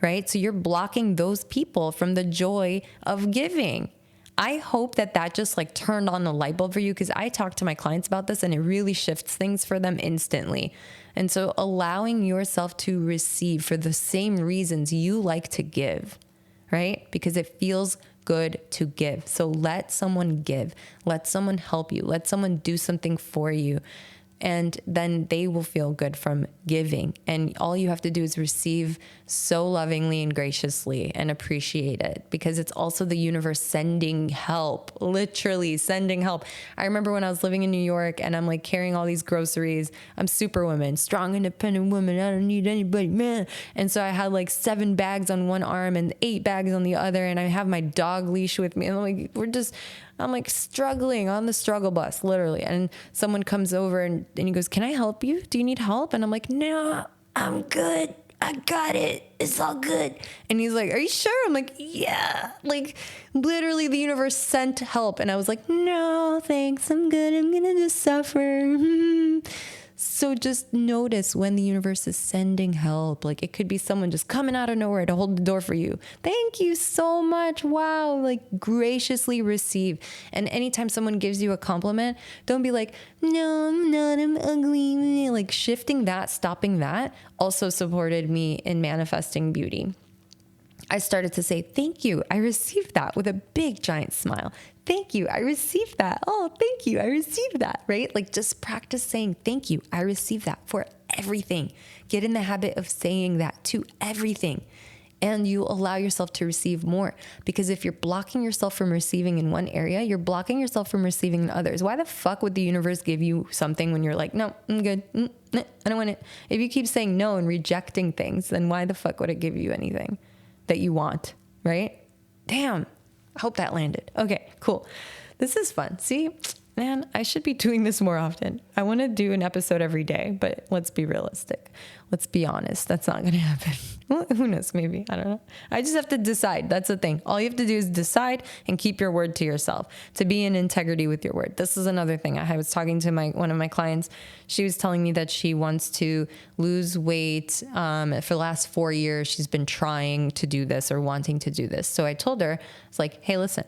right? So you're blocking those people from the joy of giving. I hope that just like turned on a light bulb for you, because I talk to my clients about this and it really shifts things for them instantly. And so allowing yourself to receive for the same reasons you like to give, right? Because it feels good to give. So let someone give, let someone help you, let someone do something for you. And then they will feel good from giving. And all you have to do is receive so lovingly and graciously and appreciate it, because it's also the universe sending help, literally sending help. I remember when I was living in New York and I'm like carrying all these groceries. I'm superwoman, strong, independent woman. I don't need anybody, man. And so I had like 7 bags on one arm and 8 bags on the other. And I have my dog leash with me. And I'm like struggling on the struggle bus, literally. And someone comes over and he goes, can I help you? Do you need help? And I'm like, no, I'm good. I got it. It's all good. And he's like, are you sure? I'm like, yeah. Like literally the universe sent help. And I was like, no, thanks. I'm good. I'm going to just suffer. So just notice when the universe is sending help. Like it could be someone just coming out of nowhere to hold the door for you. Thank you so much. Wow. Like graciously receive. And anytime someone gives you a compliment, don't be like, no, I'm not, I'm ugly. Like shifting that, stopping that also supported me in manifesting beauty. I started to say, thank you. I received that with a big giant smile. Thank you. I received that. Oh, thank you. I received that, right? Like just practice saying, thank you. I received that for everything. Get in the habit of saying that to everything. And you allow yourself to receive more, because if you're blocking yourself from receiving in one area, you're blocking yourself from receiving in others. Why the fuck would the universe give you something when you're like, no, I'm good. I don't want it. If you keep saying no and rejecting things, then why the fuck would it give you anything that you want, right? Damn. I hope that landed. Okay, cool. This is fun. See, man, I should be doing this more often. I want to do an episode every day, but let's be realistic. Let's be honest. That's not going to happen. Well, who knows? Maybe. I don't know. I just have to decide. That's the thing. All you have to do is decide and keep your word to yourself, to be in integrity with your word. This is another thing. I was talking to one of my clients. She was telling me that she wants to lose weight. For the last 4 years, she's been trying to do this or wanting to do this. So I told her, it's like, hey, listen,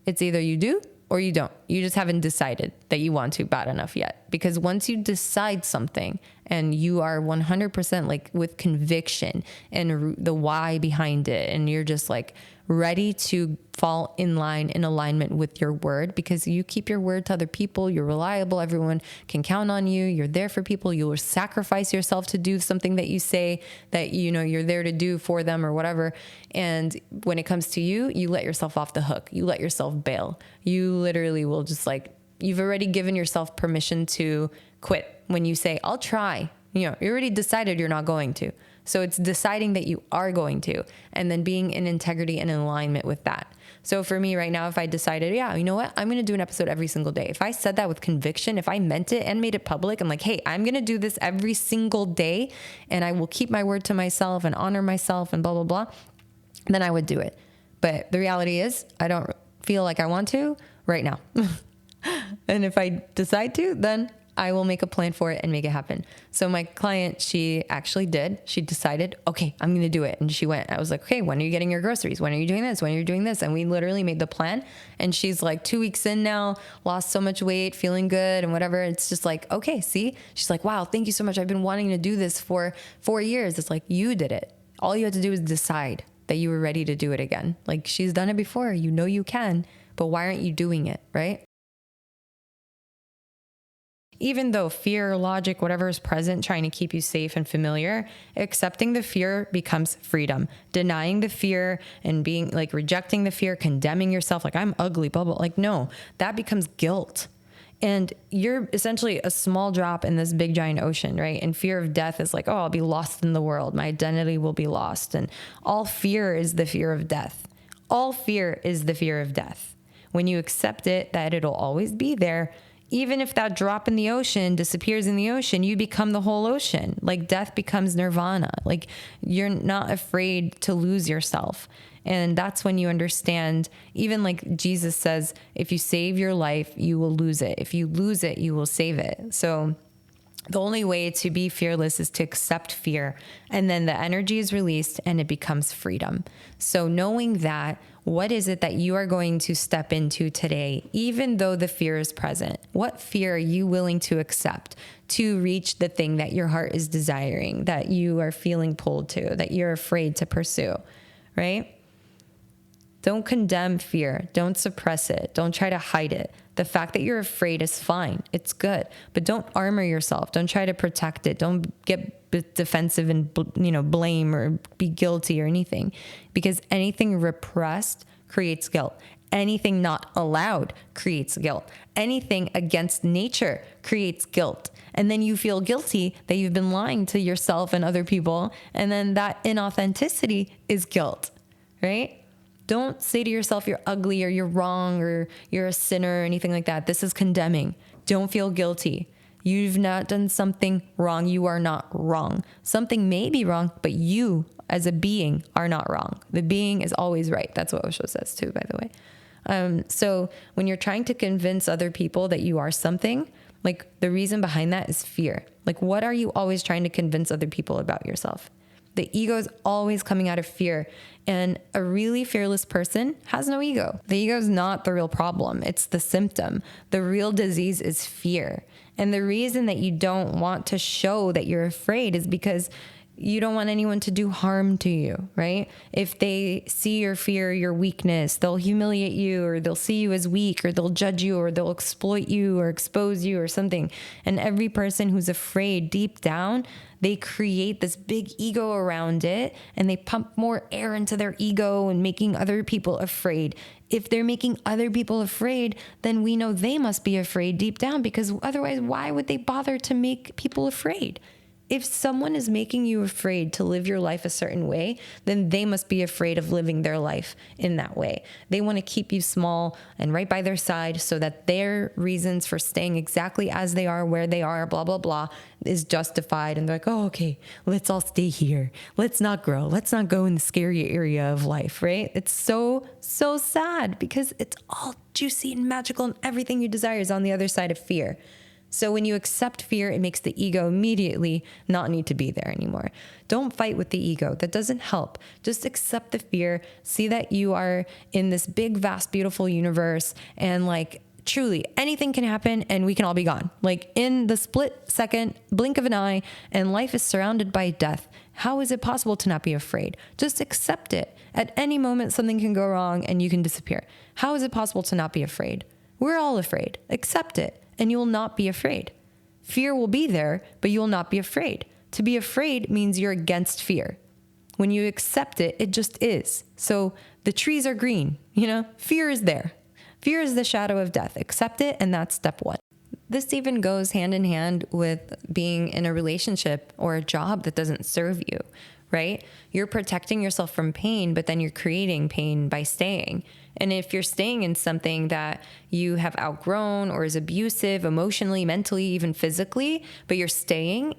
it's either you do or you don't. You just haven't decided that you want to bad enough yet. Because once you decide something and you are 100% like with conviction and the why behind it, and you're just like ready to fall in line, in alignment with your word, because you keep your word to other people, you're reliable, everyone can count on you, you're there for people, you will sacrifice yourself to do something that you say that you're there to do for them or whatever. And when it comes to you, you let yourself off the hook, you let yourself bail. You literally will just like, you've already given yourself permission to quit when you say, I'll try. You already decided you're not going to. So it's deciding that you are going to, and then being in integrity and in alignment with that. So for me right now, if I decided, yeah, you know what, I'm going to do an episode every single day. If I said that with conviction, if I meant it and made it public, I'm like, hey, I'm going to do this every single day, and I will keep my word to myself and honor myself and blah, blah, blah, then I would do it. But the reality is I don't feel like I want to right now. And if I decide to, then I will make a plan for it and make it happen. So my client, she actually did. She decided, okay, I'm going to do it. And she went. I was like, okay, when are you getting your groceries? When are you doing this? When are you doing this? And we literally made the plan. And she's like 2 weeks in now, lost so much weight, feeling good and whatever. It's just like, okay, see? She's like, wow, thank you so much. I've been wanting to do this for 4 years. It's like, you did it. All you had to do is decide that you were ready to do it again. Like, she's done it before. You know you can, but why aren't you doing it, right? Even though fear, logic, whatever is present, trying to keep you safe and familiar, accepting the fear becomes freedom. Denying the fear and being like rejecting the fear, condemning yourself, like I'm ugly, blah, blah. Like, no, that becomes guilt. And you're essentially a small drop in this big giant ocean, right? And fear of death is like, oh, I'll be lost in the world. My identity will be lost. And all fear is the fear of death. All fear is the fear of death. When you accept it, that it'll always be there, even if that drop in the ocean disappears in the ocean, you become the whole ocean. Like, death becomes nirvana. Like, you're not afraid to lose yourself. And that's when you understand, even like Jesus says, if you save your life, you will lose it. If you lose it, you will save it. So the only way to be fearless is to accept fear. And then the energy is released and it becomes freedom. So knowing that, what is it that you are going to step into today, even though the fear is present? What fear are you willing to accept to reach the thing that your heart is desiring, that you are feeling pulled to, that you're afraid to pursue, right? Don't condemn fear. Don't suppress it. Don't try to hide it. The fact that you're afraid is fine. It's good. But don't armor yourself. Don't try to protect it. Don't get defensive and blame or be guilty or anything. Because anything repressed creates guilt. Anything not allowed creates guilt. Anything against nature creates guilt. And then you feel guilty that you've been lying to yourself and other people. And then that inauthenticity is guilt, right? Don't say to yourself you're ugly or you're wrong or you're a sinner or anything like that. This is condemning. Don't feel guilty. You've not done something wrong. You are not wrong. Something may be wrong, but you as a being are not wrong. The being is always right. That's what Osho says too, by the way. So when you're trying to convince other people that you are something, like the reason behind that is fear. Like, what are you always trying to convince other people about yourself? The ego is always coming out of fear. And a really fearless person has no ego. The ego is not the real problem. It's the symptom. The real disease is fear. And the reason that you don't want to show that you're afraid is because you don't want anyone to do harm to you, right? If they see your fear, your weakness, they'll humiliate you, or they'll see you as weak, or they'll judge you, or they'll exploit you or expose you or something. And every person who's afraid deep down, they create this big ego around it, and they pump more air into their ego and making other people afraid. If they're making other people afraid, then we know they must be afraid deep down, because otherwise, why would they bother to make people afraid? If someone is making you afraid to live your life a certain way, then they must be afraid of living their life in that way. They want to keep you small and right by their side so that their reasons for staying exactly as they are, where they are, blah, blah, blah, is justified. And they're like, oh, okay, let's all stay here. Let's not grow. Let's not go in the scary area of life, right? It's so, so sad because it's all juicy and magical and everything you desire is on the other side of fear. So when you accept fear, it makes the ego immediately not need to be there anymore. Don't fight with the ego. That doesn't help. Just accept the fear. See that you are in this big, vast, beautiful universe, and like Truly, anything can happen and we can all be gone. Like in the split second, blink of an eye, and life is surrounded by death. How is it possible to not be afraid? Just accept it. At any moment, something can go wrong and you can disappear. How is it possible to not be afraid? We're all afraid. Accept it and you will not be afraid. Fear will be there, but you will not be afraid. To be afraid means you're against fear. When you accept it, it just is. So the trees are green, fear is there. Fear is the shadow of death. Accept it, and that's step one. This even goes hand in hand with being in a relationship or a job that doesn't serve you, right? You're protecting yourself from pain, but then you're creating pain by staying. And if you're staying in something that you have outgrown or is abusive emotionally, mentally, even physically, but you're staying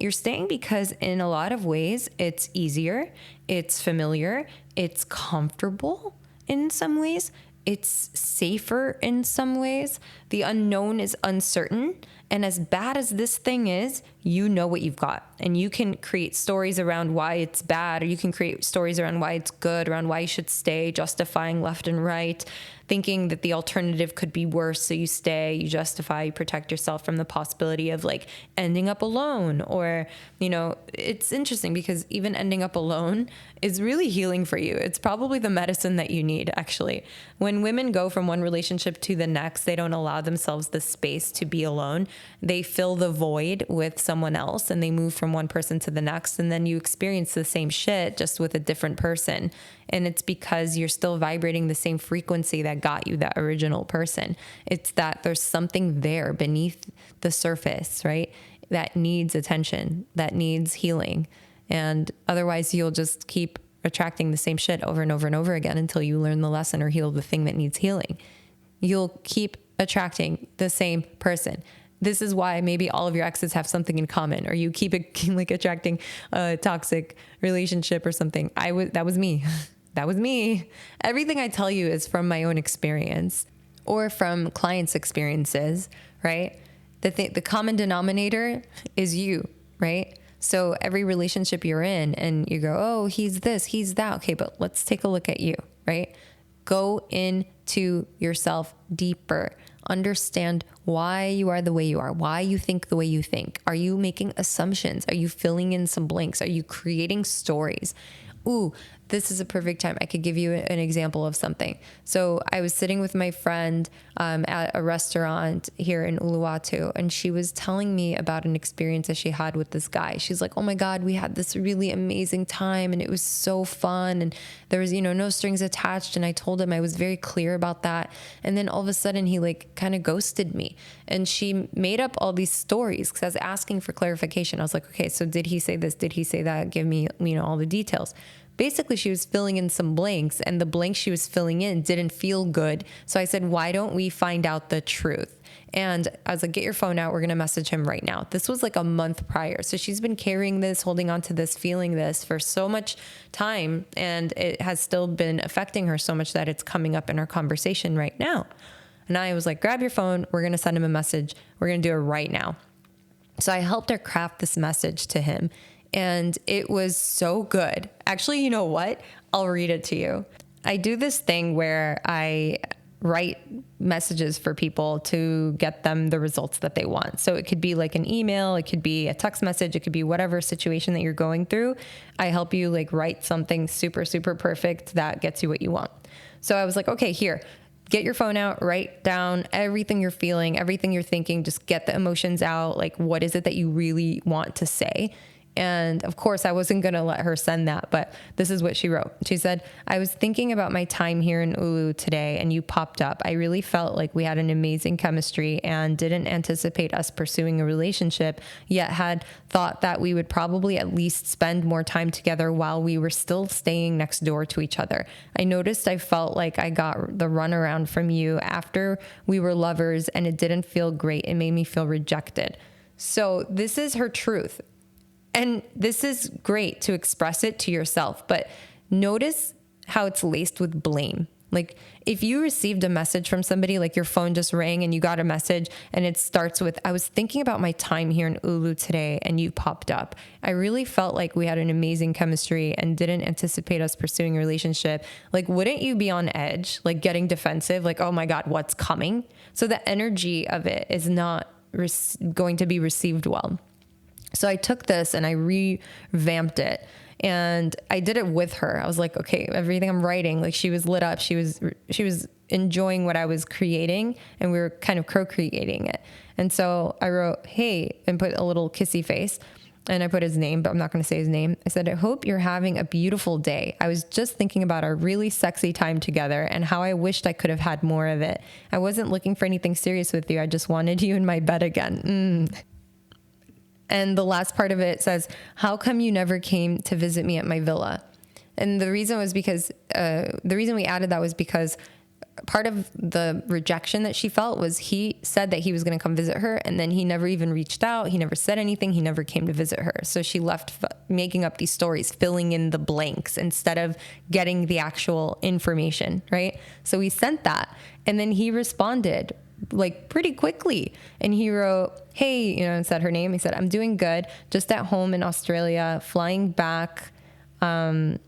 because in a lot of ways it's easier, it's familiar, it's comfortable in some ways. It's safer in some ways. The unknown is uncertain. And as bad as this thing is, you know what you've got. And you can create stories around why it's bad, or you can create stories around why it's good, around why you should stay, justifying left and right, thinking that the alternative could be worse. So you stay, you justify, you protect yourself from the possibility of like ending up alone. Or, it's interesting because even ending up alone is really healing for you. It's probably the medicine that you need, actually. When women go from one relationship to the next, they don't allow themselves the space to be alone. They fill the void with someone else and they move from one person to the next. And then you experience the same shit just with a different person. And it's because you're still vibrating the same frequency that got you that original person. It's that there's something there beneath the surface, right? That needs attention, that needs healing. And otherwise you'll just keep attracting the same shit over and over and over again until you learn the lesson or heal the thing that needs healing. You'll keep attracting the same person. This is why maybe all of your exes have something in common, or you keep attracting a toxic relationship or something. That was me. That was me. Everything I tell you is from my own experience or from clients' experiences, right? The common denominator is you, right? So every relationship you're in and you go, oh, he's this, he's that. Okay, but let's take a look at you, right? Go into yourself deeper. Understand why you are the way you are, why you think the way you think. Are you making assumptions? Are you filling in some blanks? Are you creating stories? Ooh, this is a perfect time. I could give you an example of something. So I was sitting with my friend at a restaurant here in Uluwatu, and she was telling me about an experience that she had with this guy. She's like, oh my God, we had this really amazing time and it was so fun. And there was, no strings attached. And I told him I was very clear about that. And then all of a sudden he kind of ghosted me. And she made up all these stories because I was asking for clarification. I was like, okay, so did he say this? Did he say that? Give me, all the details. Basically, she was filling in some blanks, and the blanks she was filling in didn't feel good. So I said, why don't we find out the truth? And I was like, get your phone out. We're going to message him right now. This was like a month prior. So she's been carrying this, holding on to this, feeling this for so much time. And it has still been affecting her so much that it's coming up in our conversation right now. And I was like, grab your phone. We're going to send him a message. We're going to do it right now. So I helped her craft this message to him. And it was so good. Actually, you know what? I'll read it to you. I do this thing where I write messages for people to get them the results that they want. So it could be like an email, it could be a text message, it could be whatever situation that you're going through. I help you write something super, super perfect that gets you what you want. So I was like, okay, here, get your phone out, write down everything you're feeling, everything you're thinking, just get the emotions out. What is it that you really want to say? And of course, I wasn't going to let her send that, but this is what she wrote. She said, I was thinking about my time here in Ulu today and you popped up. I really felt like we had an amazing chemistry and didn't anticipate us pursuing a relationship, yet had thought that we would probably at least spend more time together while we were still staying next door to each other. I noticed I felt like I got the runaround from you after we were lovers and it didn't feel great. It made me feel rejected. So this is her truth. And this is great to express it to yourself, but notice how it's laced with blame. Like if you received a message from somebody, like your phone just rang and you got a message and it starts with, I was thinking about my time here in Ulu today and you popped up. I really felt like we had an amazing chemistry and didn't anticipate us pursuing a relationship. Like, wouldn't you be on edge, like getting defensive, like, oh my God, what's coming? So the energy of it is not going to be received well. So I took this and I revamped it. And I did it with her. I was like, okay, everything I'm writing, like she was lit up. She was enjoying what I was creating, and we were kind of co-creating it. And so I wrote, hey, and put a little kissy face, and I put his name, but I'm not going to say his name. I said, I hope you're having a beautiful day. I was just thinking about our really sexy time together and how I wished I could have had more of it. I wasn't looking for anything serious with you. I just wanted you in my bed again. And the last part of it says, how come you never came to visit me at my villa? And the reason was because, the reason we added that was because part of the rejection that she felt was he said that he was going to come visit her, and then he never even reached out. He never said anything. He never came to visit her. So she left making up these stories, filling in the blanks instead of getting the actual information, right? So we sent that, and then he responded like pretty quickly. And he wrote, hey, and said her name. He said, I'm doing good. Just at home in Australia, flying back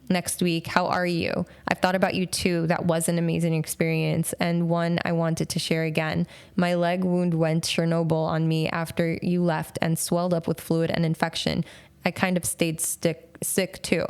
next week. How are you? I've thought about you too. That was an amazing experience, and one I wanted to share again. My leg wound went Chernobyl on me after you left and swelled up with fluid and infection. I kind of stayed sick too.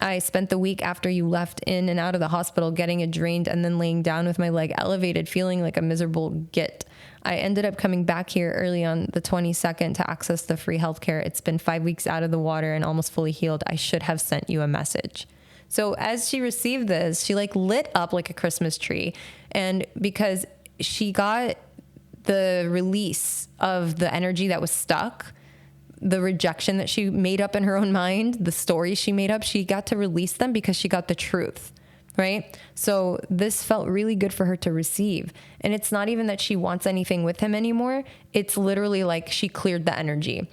I spent the week after you left in and out of the hospital getting it drained and then laying down with my leg elevated, feeling like a miserable git. I ended up coming back here early on the 22nd to access the free healthcare. It's been 5 weeks out of the water and almost fully healed. I should have sent you a message. So as she received this, she like lit up like a Christmas tree. And because she got the release of the energy that was stuck, the rejection that she made up in her own mind, the stories she made up, she got to release them because she got the truth, right? So this felt really good for her to receive. And it's not even that she wants anything with him anymore. It's literally like she cleared the energy.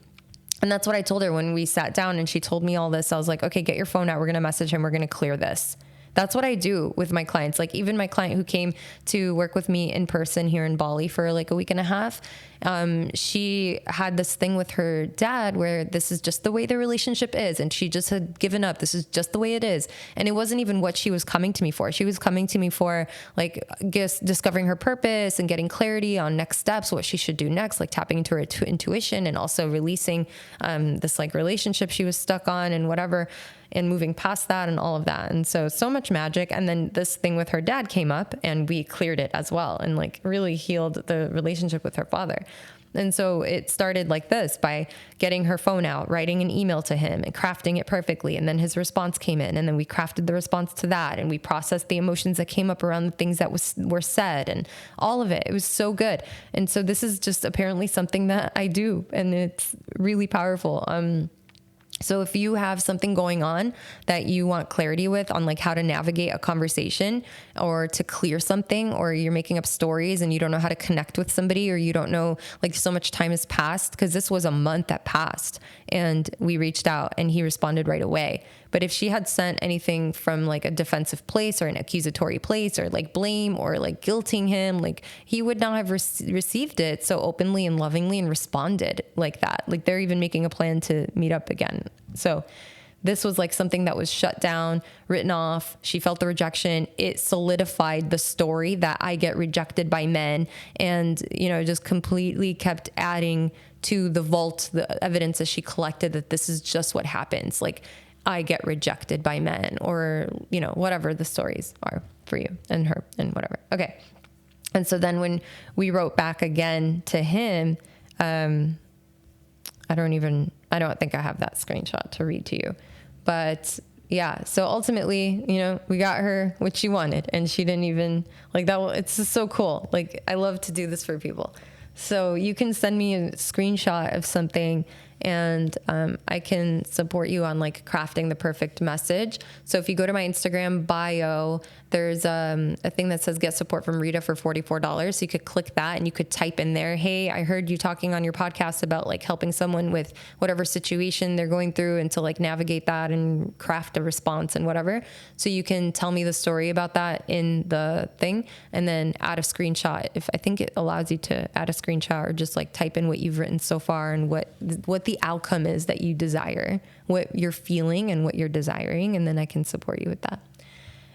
And that's what I told her when we sat down and she told me all this. I was like, okay, get your phone out. We're going to message him. We're going to clear this. That's what I do with my clients. Like even my client who came to work with me in person here in Bali for like a week and a half, she had this thing with her dad where this is just the way the relationship is. And she just had given up. This is just the way it is. And it wasn't even what she was coming to me for. She was coming to me for like just discovering her purpose and getting clarity on next steps, what she should do next, like tapping into her intuition and also releasing this like relationship she was stuck on and whatever, and moving past that and all of that. And so much magic. And then this thing with her dad came up and we cleared it as well and like really healed the relationship with her father. And so it started like this, by getting her phone out, writing an email to him and crafting it perfectly. And then his response came in, and then we crafted the response to that. And we processed the emotions that came up around the things that were said and all of it. It was so good. And so this is just apparently something that I do, and it's really powerful. So if you have something going on that you want clarity with on like how to navigate a conversation or to clear something, or you're making up stories and you don't know how to connect with somebody, or you don't know, like so much time has passed, because this was a month that passed and we reached out and he responded right away. But if she had sent anything from like a defensive place or an accusatory place or like blame or like guilting him, like he would not have received it so openly and lovingly and responded like that. Like they're even making a plan to meet up again. So this was like something that was shut down, written off. She felt the rejection. It solidified the story that I get rejected by men, and, just completely kept adding to the vault, the evidence that she collected that this is just what happens. Like, I get rejected by men, or, whatever the stories are for you and her and whatever. Okay. And so then when we wrote back again to him, I don't think I have that screenshot to read to you, but yeah. So ultimately, we got her what she wanted, and she didn't even like that. It's just so cool. Like, I love to do this for people. So you can send me a screenshot of something and I can support you on like crafting the perfect message. So if you go to my Instagram bio, there's a thing that says get support from Rita for $44. So you could click that and you could type in there, hey, I heard you talking on your podcast about like helping someone with whatever situation they're going through and to like navigate that and craft a response and whatever. So you can tell me the story about that in the thing and then add a screenshot. If I think it allows you to add a screenshot or just like type in what you've written so far and what the outcome is that you desire, what you're feeling and what you're desiring. And then I can support you with that.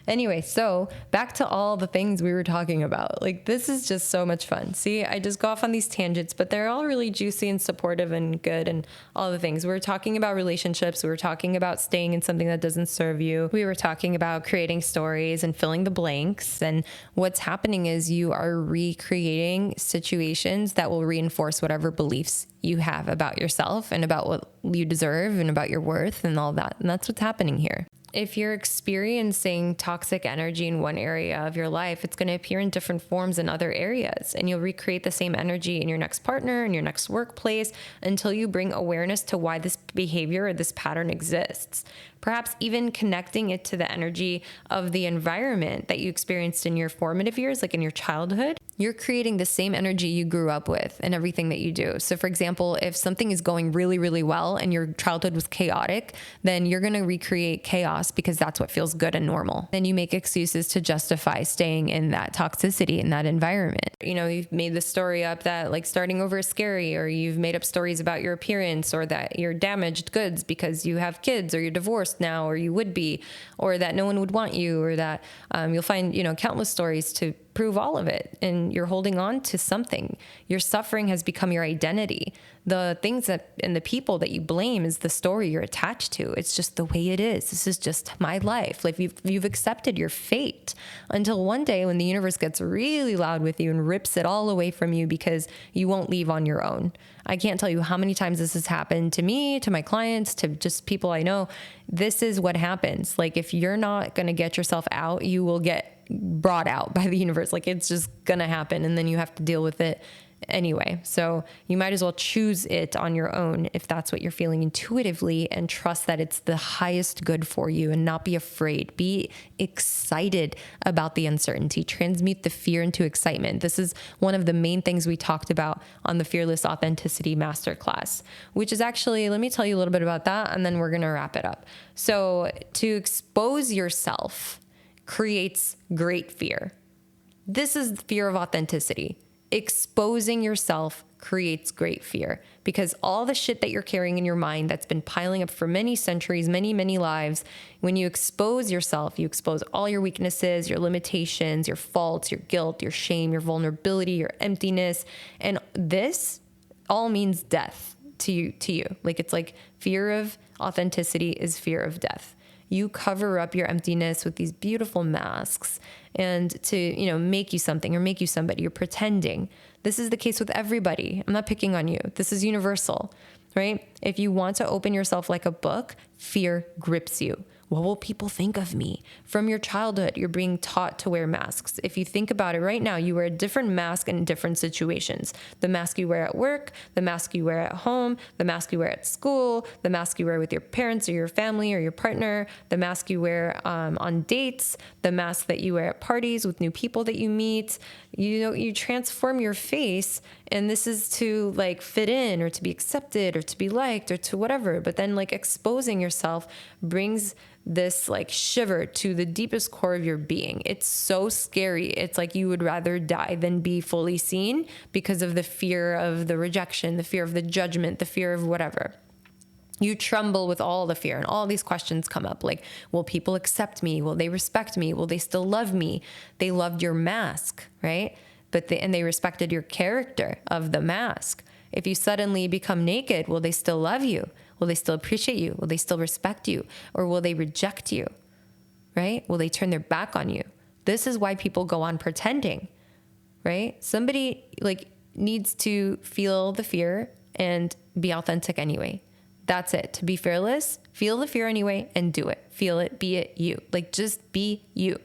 Anyway, so back to all the things we were talking about. Like, this is just so much fun. See, I just go off on these tangents, but they're all really juicy and supportive and good and all the things. We were talking about relationships. We were talking about staying in something that doesn't serve you. We were talking about creating stories and filling the blanks. And what's happening is you are recreating situations that will reinforce whatever beliefs you have about yourself and about what you deserve and about your worth and all that. And that's what's happening here. If you're experiencing toxic energy in one area of your life, it's going to appear in different forms in other areas. And you'll recreate the same energy in your next partner, in your next workplace, until you bring awareness to why this behavior or this pattern exists. Perhaps even connecting it to the energy of the environment that you experienced in your formative years, like in your childhood. You're creating the same energy you grew up with in everything that you do. So for example, if something is going really, really well and your childhood was chaotic, then you're going to recreate chaos because that's what feels good and normal. Then you make excuses to justify staying in that toxicity, in that environment. You know, you've made the story up that like starting over is scary, or you've made up stories about your appearance, or that you're damaged goods because you have kids, or you're divorced now, or you would be, or that no one would want you, or that you'll find, countless stories to prove all of it. And you're holding on to something. Your suffering has become your identity. The things that and the people that you blame is the story you're attached to. It's just the way it is. This is just my life. Like you've accepted your fate until one day when the universe gets really loud with you and rips it all away from you because you won't leave on your own. I can't tell you how many times this has happened to me, to my clients, to just people I know. This is what happens. Like if you're not going to get yourself out, you will get brought out by the universe. Like it's just going to happen. And then you have to deal with it anyway. So you might as well choose it on your own if that's what you're feeling intuitively, and trust that it's the highest good for you and not be afraid. Be excited about the uncertainty. Transmute the fear into excitement. This is one of the main things we talked about on the Fearless Authenticity Masterclass, which is actually, let me tell you a little bit about that and then we're going to wrap it up. So to expose yourself creates great fear. This is the fear of authenticity. Exposing yourself creates great fear because all the shit that you're carrying in your mind that's been piling up for many centuries, many, many lives, when you expose yourself, you expose all your weaknesses, your limitations, your faults, your guilt, your shame, your vulnerability, your emptiness. And this all means death to you. Like it's like fear of authenticity is fear of death. You cover up your emptiness with these beautiful masks and to, make you something or make you somebody. You're pretending. This is the case with everybody. I'm not picking on you. This is universal, right? If you want to open yourself like a book, fear grips you. What will people think of me? From your childhood, you're being taught to wear masks. If you think about it right now, you wear a different mask in different situations. The mask you wear at work, the mask you wear at home, the mask you wear at school, the mask you wear with your parents or your family or your partner, the mask you wear on dates, the mask that you wear at parties with new people that you meet. You transform your face, and this is to like fit in or to be accepted or to be liked or to whatever. But then like exposing yourself brings this like shiver to the deepest core of your being. It's so scary. It's like you would rather die than be fully seen because of the fear of the rejection, the fear of the judgment, the fear of whatever. You tremble with all the fear, and all these questions come up like, will people accept me? Will they respect me? Will they still love me? They loved your mask, right? And they respected your character of the mask. If you suddenly become naked, will they still love you? Will they still appreciate you? Will they still respect you? Or will they reject you, right? Will they turn their back on you? This is why people go on pretending, right? Somebody like needs to feel the fear and be authentic anyway. That's it. To be fearless, feel the fear anyway and do it. Feel it, be it you. Like just be you.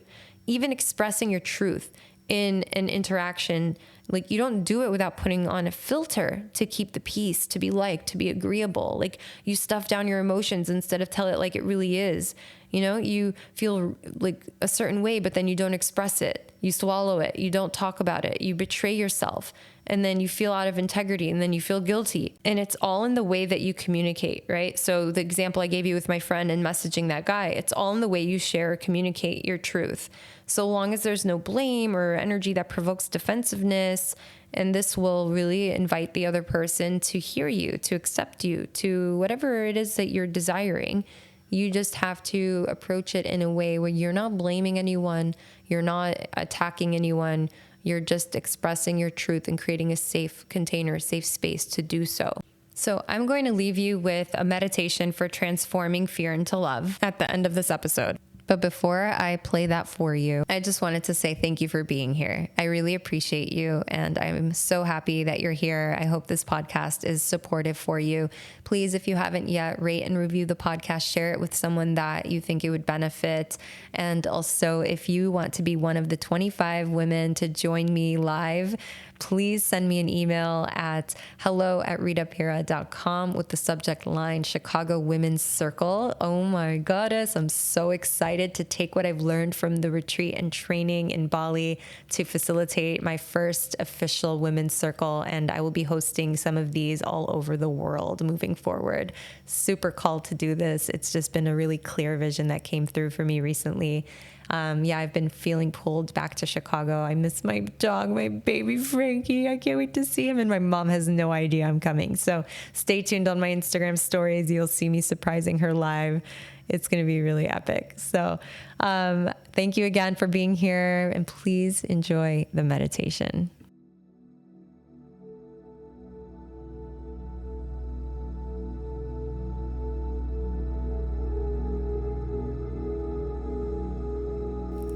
Even expressing your truth in an interaction, like you don't do it without putting on a filter to keep the peace, to be liked, to be agreeable. Like you stuff down your emotions instead of tell it like it really is. You know, you feel like a certain way, but then you don't express it. You swallow it. You don't talk about it. You betray yourself. And then you feel out of integrity, and then you feel guilty. And it's all in the way that you communicate, right? So the example I gave you with my friend and messaging that guy, it's all in the way you share or communicate your truth. So long as there's no blame or energy that provokes defensiveness, and this will really invite the other person to hear you, to accept you, to whatever it is that you're desiring. You just have to approach it in a way where you're not blaming anyone, you're not attacking anyone, you're just expressing your truth and creating a safe container, a safe space to do so. So I'm going to leave you with a meditation for transforming fear into love at the end of this episode. But before I play that for you, I just wanted to say thank you for being here. I really appreciate you, and I'm so happy that you're here. I hope this podcast is supportive for you. Please, if you haven't yet, rate and review the podcast, share it with someone that you think it would benefit. And also, if you want to be one of the 25 women to join me live, please send me an email at hello@ritapira.com with the subject line Chicago Women's Circle. Oh my goddess, I'm so excited to take what I've learned from the retreat and training in Bali to facilitate my first official women's circle. And I will be hosting some of these all over the world moving forward. Super called to do this. It's just been a really clear vision that came through for me recently. I've been feeling pulled back to Chicago. I miss my dog, my baby Frankie. I can't wait to see him. And my mom has no idea I'm coming. So stay tuned on my Instagram stories. You'll see me surprising her live. It's going to be really epic. So thank you again for being here. And please enjoy the meditation.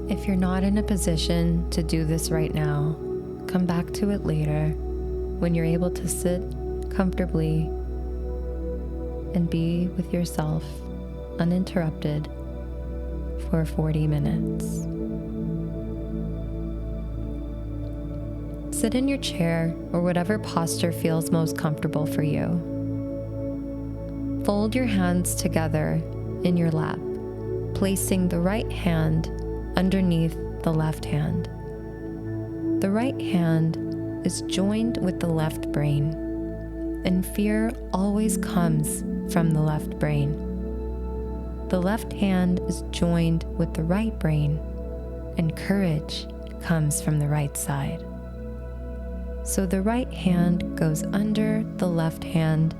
If you're not in a position to do this right now, come back to it later when you're able to sit comfortably and be with yourself uninterrupted for 40 minutes. Sit in your chair or whatever posture feels most comfortable for you. Fold your hands together in your lap, placing the right hand underneath the left hand. The right hand is joined with the left brain, and fear always comes from the left brain. The left hand is joined with the right brain, and courage comes from the right side. So the right hand goes under the left hand,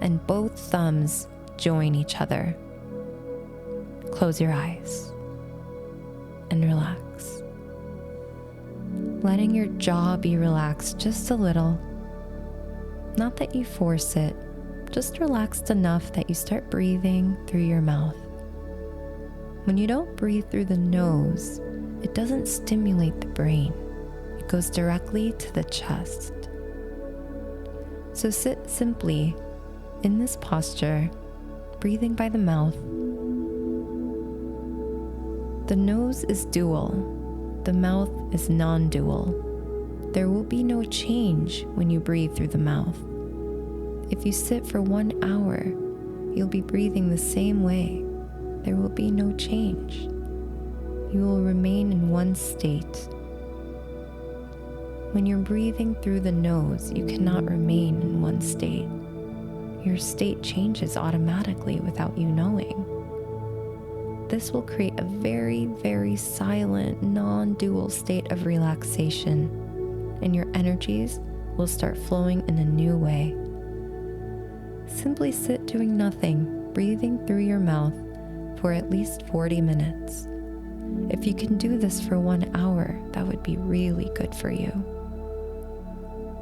and both thumbs join each other. Close your eyes and relax. Letting your jaw be relaxed just a little. Not that you force it, just relaxed enough that you start breathing through your mouth. When you don't breathe through the nose, it doesn't stimulate the brain. It goes directly to the chest. So sit simply in this posture, breathing by the mouth. The nose is dual, the mouth is non-dual. There will be no change when you breathe through the mouth. If you sit for 1 hour, you'll be breathing the same way. There will be no change. You will remain in one state. When you're breathing through the nose, you cannot remain in one state. Your state changes automatically without you knowing. This will create a very, very silent, non-dual state of relaxation, and your energies will start flowing in a new way. Simply sit doing nothing, breathing through your mouth for at least 40 minutes. If you can do this for 1 hour, that would be really good for you.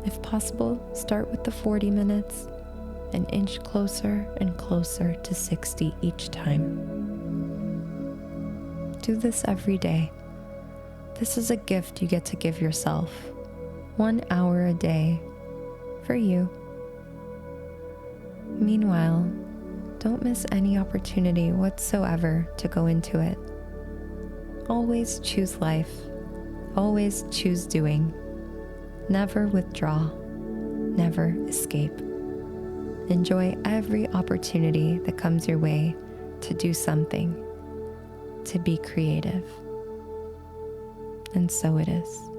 If possible, start with the 40 minutes and inch closer and closer to 60 each time. Do this every day. This is a gift you get to give yourself. 1 hour a day for you. Meanwhile, don't miss any opportunity whatsoever to go into it. Always choose life. Always choose doing. Never withdraw. Never escape. Enjoy every opportunity that comes your way to do something, to be creative. And so it is.